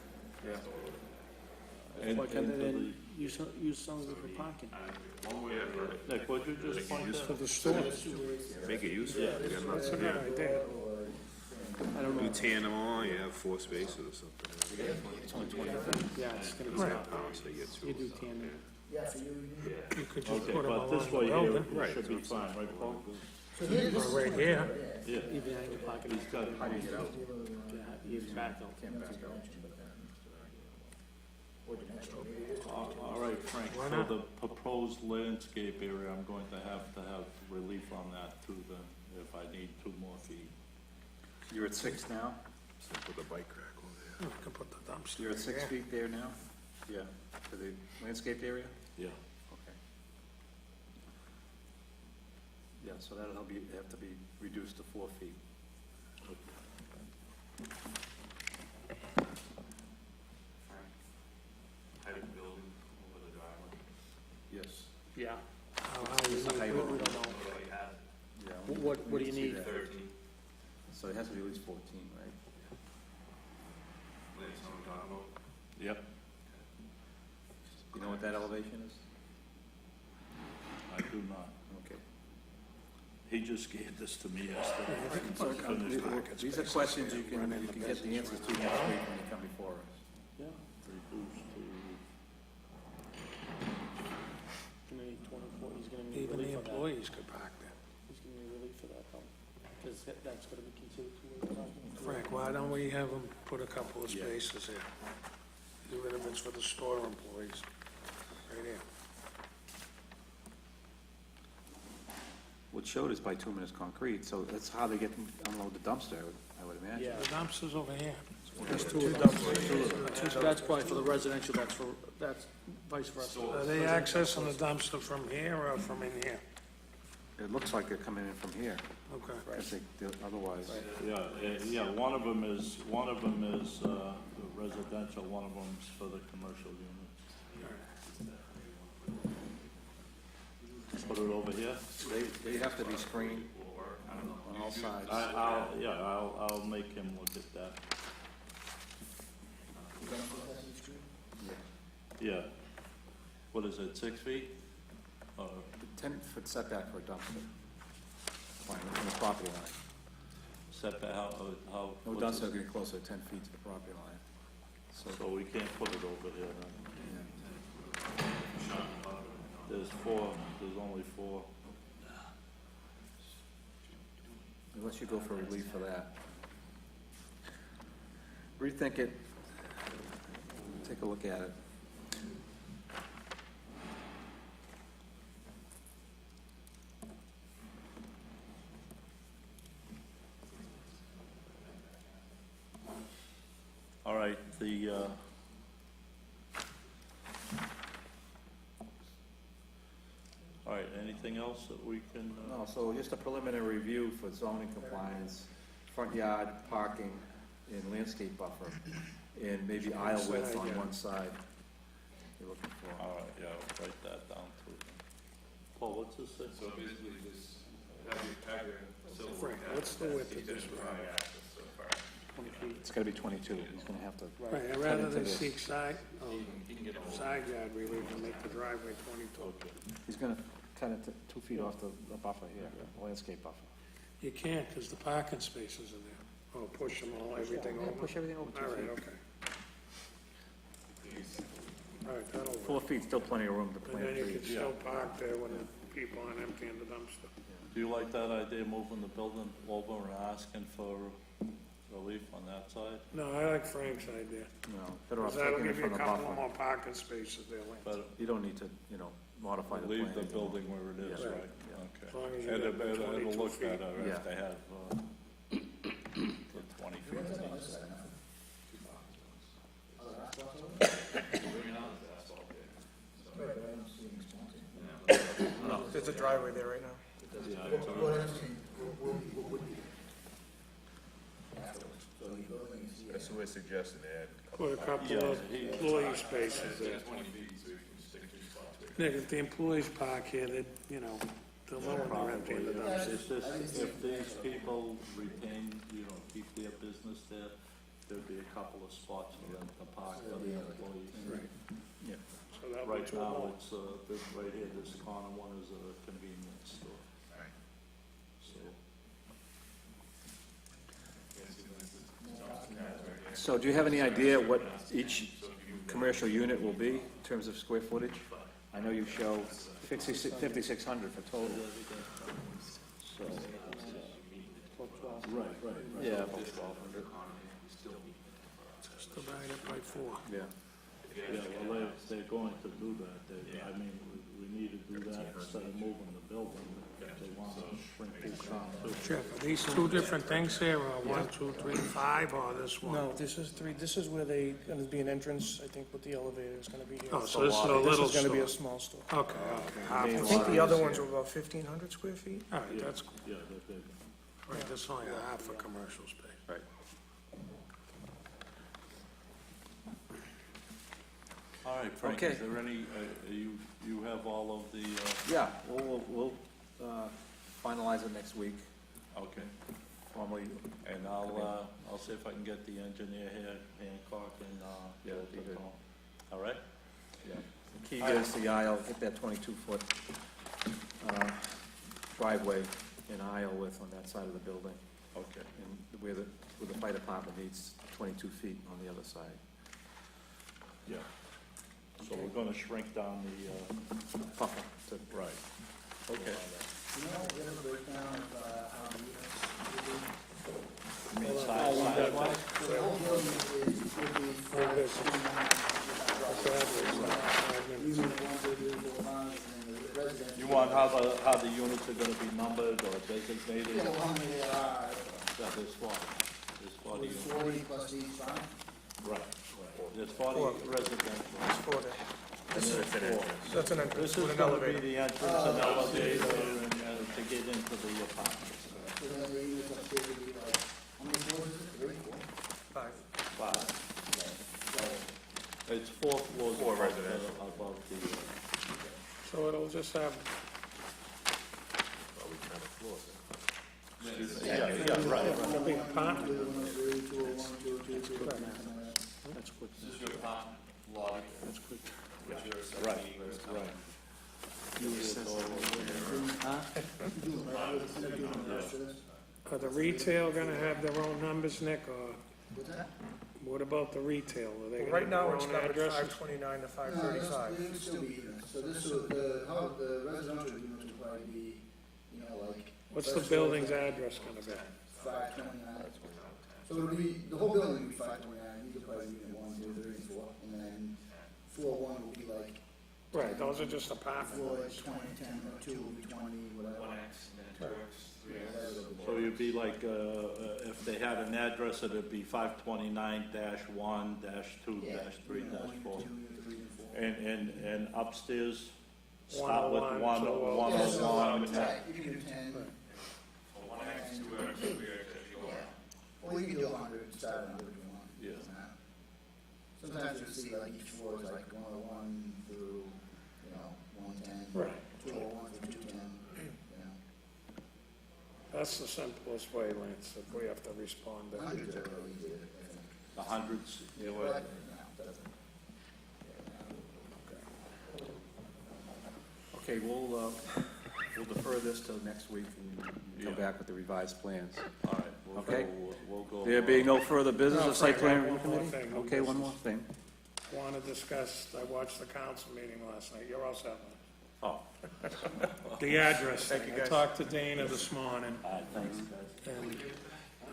into Why can't they the, then use some of it for parking? Nick, would you just point For that? the stores. Make it useful. You got enough- That's a good idea. I don't know. You tan them all, you have 4 spaces or something. Yeah, it's gonna be, Right. House, they get you 2. do tan. yeah, so you, You could just Okay, put them but this along the way here, building. it should be fine, right, Paul? so here, this is. Right here. Yeah, Even out your pocket. he's got it. Yeah, he's back out. All right, Frank, Why so not? the proposed landscape area, I'm going to have relief on that too, then, if I need 2 more feet. You're at 6 now? Put the bike rack over there. You could put the dumpster. You're at 6 there. feet there now? Yeah. For the landscape area? Yeah. Okay. Yeah, so that'll have to be reduced to 4 feet. Height of building over the driveway. Yes. Yeah. How high This is is the it? height of We it. don't know. What do I have? Yeah. What do you need? 13. So it has to be at least 14, right? That's what I'm talking about. Yep, You know what that elevation is? I do not. Okay. He just gave this to me yesterday. These are questions you can get the answers to next week when you come before us. Yeah. Reduced to, Gonna need 24, he's gonna need Even relief the for that. employees could park there. He's gonna need relief for that, though, because that's gonna be considered two-way parking. Frank, why don't we have them put a couple of spaces here? Even if it's for the store employees, right here. What showed is bituminous concrete, so that's how they unload the dumpster, I would imagine. Yeah. The dumpster's over here. There's two dumpsters. That's probably for the residential, that's vice versa. Are they accessing the dumpster from here or from in here? It looks like they're coming in from here, Okay. because otherwise. yeah, one of them is residential, one of them's for the commercial units. Put it over here. They have to be screened on all sides. I'll make him look at that. Yeah. What is it, 6 feet? 10-foot setback for a dumpster. Fine, from the property line. Setback, how? No what's dumpster it? will get closer to 10 feet to the property line. So we can't put it over here then? There's only 4. Unless you go for relief for that. Rethink it. Take a look at it. All right, all right, anything else that we can, No, so just a preliminary review for zoning compliance, front yard, parking, and landscape buffer, and maybe aisle width on one side you're looking for. all right, yeah, I'll write that down too. Paul, what's this say? So basically just have your silver. Frank, what's the width of this road? So far. It's gotta be 22, he's gonna have to. Right, cut rather into than this. seek side yard relief and make the driveway 22. He's gonna cut it to 2 feet off the buffer here, the landscape buffer. You can't, because the parking spaces are there. Oh, push them all, everything Yeah, over? push everything over 2 All right, feet. okay. All right, that'll 4 work. feet, still plenty of room to And plant then you can trees. still park there when the people aren't emptying the dumpster. Do you like that idea, moving the building over and asking for relief on that side, No, I like Frank's idea, No, better off because that'll taking it give you from a the couple buffer. more parking spaces there, Lance. but You don't need to, modify the plan. leave the anymore. building where it is, Yeah. right? As long as Okay. you And get it'll 22 look feet. better Yeah. if they have, the 20 feet. There's a driveway there right now. That's what we're suggesting, add. Put a couple of employee spaces there. Nick, if the employees park here, they'll know when they're emptying the dumpsters. It's just, if these people retain, keep their business there, there'd be a couple of spots for them to park for the employees. So that'll be Right two now, more. it's, this right here, this corner one is a convenience store. So, So do you have any idea what each commercial unit will be in terms of square footage? I know you show 5,600 for total. So, Right. yeah, about 1,200. Just divide it by 4. Yeah. Yeah, well, they're going to do that. I mean, we need to do that instead of moving the building. They want to shrink these down too. Jeff, are these two different things here, or 1, 2, 3, 5, or this one? No, this is 3, this is where gonna be an entrance, I think, with the elevator is gonna be here. Oh, so this is a little This is gonna be a store. small store. Okay, I okay. think the other ones were about 1,500 square feet. All right, that's cool. Yeah, they're big. Right, this is only a half a commercial space. Right. All right, Frank, Okay. is there any, you have all of the, Yeah, we'll finalize it next week, okay. formally. And I'll see if I can get the engineer here, Hancock, and, Yeah, that'd be good. all right? Yeah. The key is the aisle, hit that 22-foot driveway and aisle width on that side of the building. Okay. And where the fire department needs 22 feet on the other side. Yeah. So we're gonna shrink down the, Buffer to right. Okay. You mean side, You want how the units are gonna be numbered or designated? Yeah, there's 40. There's 40 units. 40 plus each farm? Right. There's 40 residential. It's 4 there. This is, that's an entrance This with is an gonna be elevator. the entrance and elevator and to get into the apartments. So then the units upstairs would be like, how many floors is it? 3, 4? 5. Wow. It's 4 floors above the, So it'll just have, yeah, right. it'll be apartment. 201, 202, 203, That's quick. That's good. Right, right. Are the retail gonna have their own numbers, Nick, or What's that? what about the retail? Are they gonna Right have now, their it's own numbered addresses? 529 to No, 535. it would still be even. So this would, the residential units would probably be, like. What's the building's address gonna be? 529. So it would be, the whole building would be 529, you could probably unit 1, 2, 3, and 4, and then floor 1 would be like, Right, those are just apartment floor buildings. 20, 10, or 2 would be 20, whatever. So you'd be like, if they had an address, it'd be 529-1-2-3-4. And upstairs, start with 101, 101. You can do 10. Or you can do 100, start at 100 if you want. Yeah. Doesn't matter. Sometimes you see like each floor is like 101 through, 110. Right. 201 through 210, That's the simplest way, Lance, if we have to respond to. 100's are really easy, I think. The hundreds, you know, But, no, doesn't. Okay, we'll defer this till next week and come Yeah. back with the revised plans. all right, Okay. we'll go. There being no further business No, of site Frank, I plan have one more review committee? thing, new Okay, one business. more thing. Want to discuss, I watched the council meeting last night, you're all set. Oh, The address Thank thing, you, I guys. talked to Dana this morning, all right, thanks, guys. and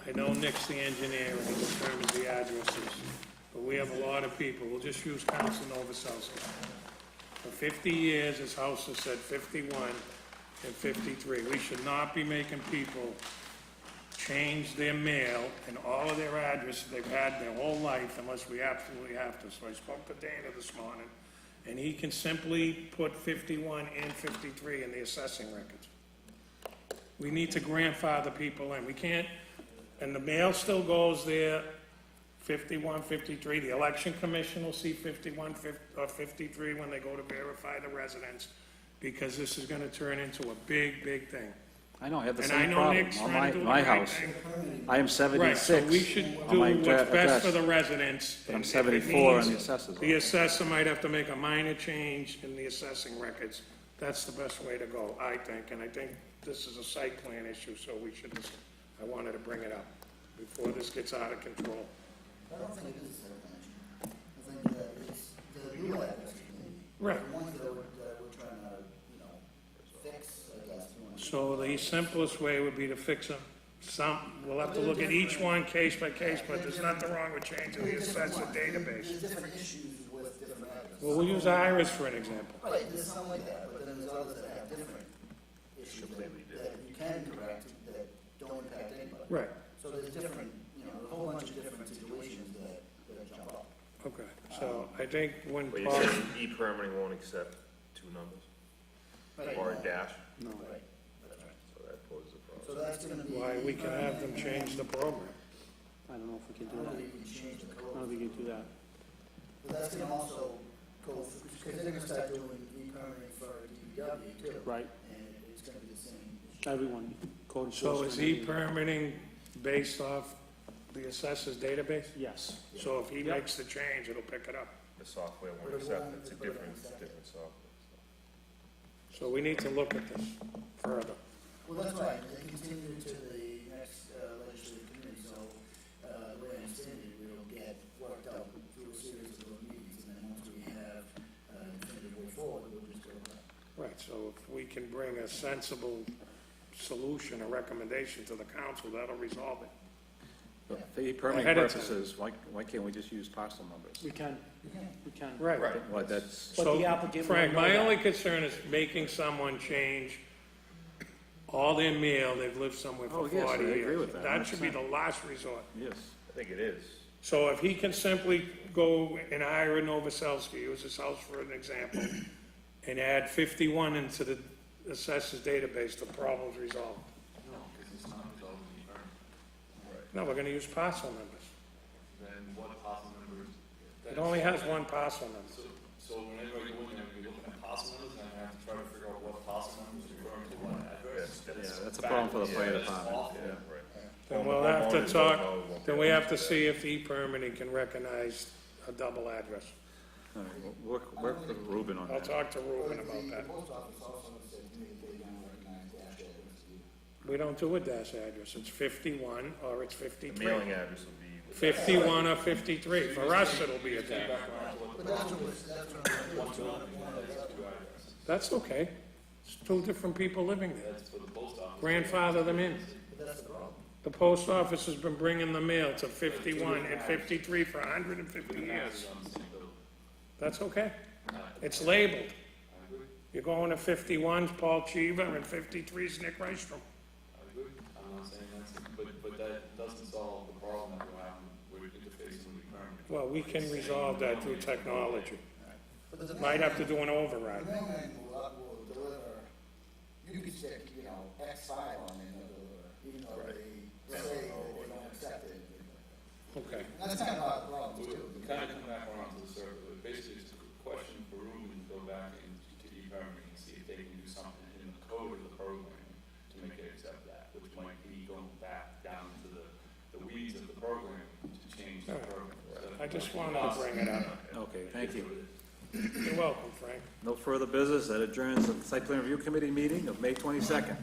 I know Nick's the engineer and he determines the addresses, but we have a lot of people. We'll just use Council Novoselsky. For 50 years, his house has said 51 and 53. We should not be making people change their mail and all of their addresses they've had their whole life unless we absolutely have to. So I spoke to Dana this morning, and he can simply put 51 and 53 in the assessing records. We need to grandfather people in. We can't, and the mail still goes there, 51, 53. The election commission will see 51 or 53 when they go to verify the residents, because this is gonna turn into a big, big thing. I know, I have the And I same know problem Nick's on trying to do the my right house. thing. I am Right, 76 so we should on do my what's best address. for the residents. But I'm and if it 74 on means the assessors. The assessor might have to make a minor change in the assessing records. That's the best way to go, I think, and I think this is a site plan issue, so we should just, I wanted to bring it up before this gets out of control. I don't think it is a site plan issue. I think that it's the new address, Right. the ones that we're trying to, you know, fix, I guess. you wanna- So the simplest way would be to fix them. We'll have to look at each one case by case, but there's nothing wrong with changing the assessor database. There's different issues with different addresses. Well, we'll use Iris for an example. Right, there's some like that, but then there's others that have different issues that you can correct that don't impact anybody. Right, So there's different, you know, a whole bunch of different situations that jump up. okay. So I think when But you Paul, said e-permitting won't accept two numbers, or a dash, No. Right, that's right. so that poses a problem. So that's gonna be. why we can have them change the program. I don't know if we can I do don't that. think you can change the I code. don't think we can do that. But that's gonna also go, because they're gonna start doing e-permitting for DPW too. Right. And it's gonna be the same issue. Everyone, code So enforcement. is e-permitting based off the assessor's database? Yes. So if he makes the change, it'll pick it up. The software But won't it accept won't- it, it's a but it different, won't accept it. different software. So we need to look at this further. Well, that's right, they continue to the next legislative committee, so, the way I understand it, we'll get worked out through a series of those meetings, and then once we have, definitive way forward, we'll just go with that. Right, so if we can bring a sensible solution, a recommendation to the council, that'll resolve it. But for e-permitting Ahead of time. purposes, why can't we just use parcel numbers? We can, we can. Right. Well, that's, But So, the applicant Frank, won't know my that. only concern is making someone change all their mail, they've lived somewhere Oh, for yes, 40 I years. agree with that, That should be 100%. the last resort. yes. I think it is. So if he can simply go and hire a Novoselsky, use his house for an example, and add 51 into the assessor's database, the problem's resolved. No, because it's not resolved in the permit. No, we're gonna use parcel numbers. Then what parcel numbers? It only has one parcel number. So whenever I go in there, we look at parcel numbers, and I have to try to figure out what parcel numbers referring to what address. Yeah, that's a problem for the fire department, yeah. Then we'll have to talk, then we have to see if e-permitting can recognize a double address. All right, well, work with Ruben on I'll that. talk to Ruben about that. The post office also said to me that they don't recognize dash address either. We don't do a dash address, it's 51 or it's The 53. mailing address will be. 51 or 53, for us, it'll be a dash. But that's what we're. That's okay, it's two different people living there. That's for the post office. Grandfather them in. But that's the problem. The post office has been bringing the mail to 51 and 53 for 150 years. That's okay. It's labeled. You're going to 51's Paul Cheever and 53's Nick Rystrom. I agree. I'm not saying that's, but that doesn't solve the problem that we're having with interfacing with the permit. Well, we can resolve that through technology. But the Might have to do an override. The mailman will deliver, you could stick, you know, X file on it, and they'll deliver, even though they say that they don't accept it. Okay. That's kind of part of the problem too. We kind of come back around to the circle, but basically it's a question for Ruben to go back into e-permitting and see if they can do something in the code of the program to make it accept that, which might be going back down to the weeds of the program to change the program. I just wanted to bring it up. Okay, thank you. You're welcome, Frank. No further business, that adjourns the site plan review committee meeting of May 22nd.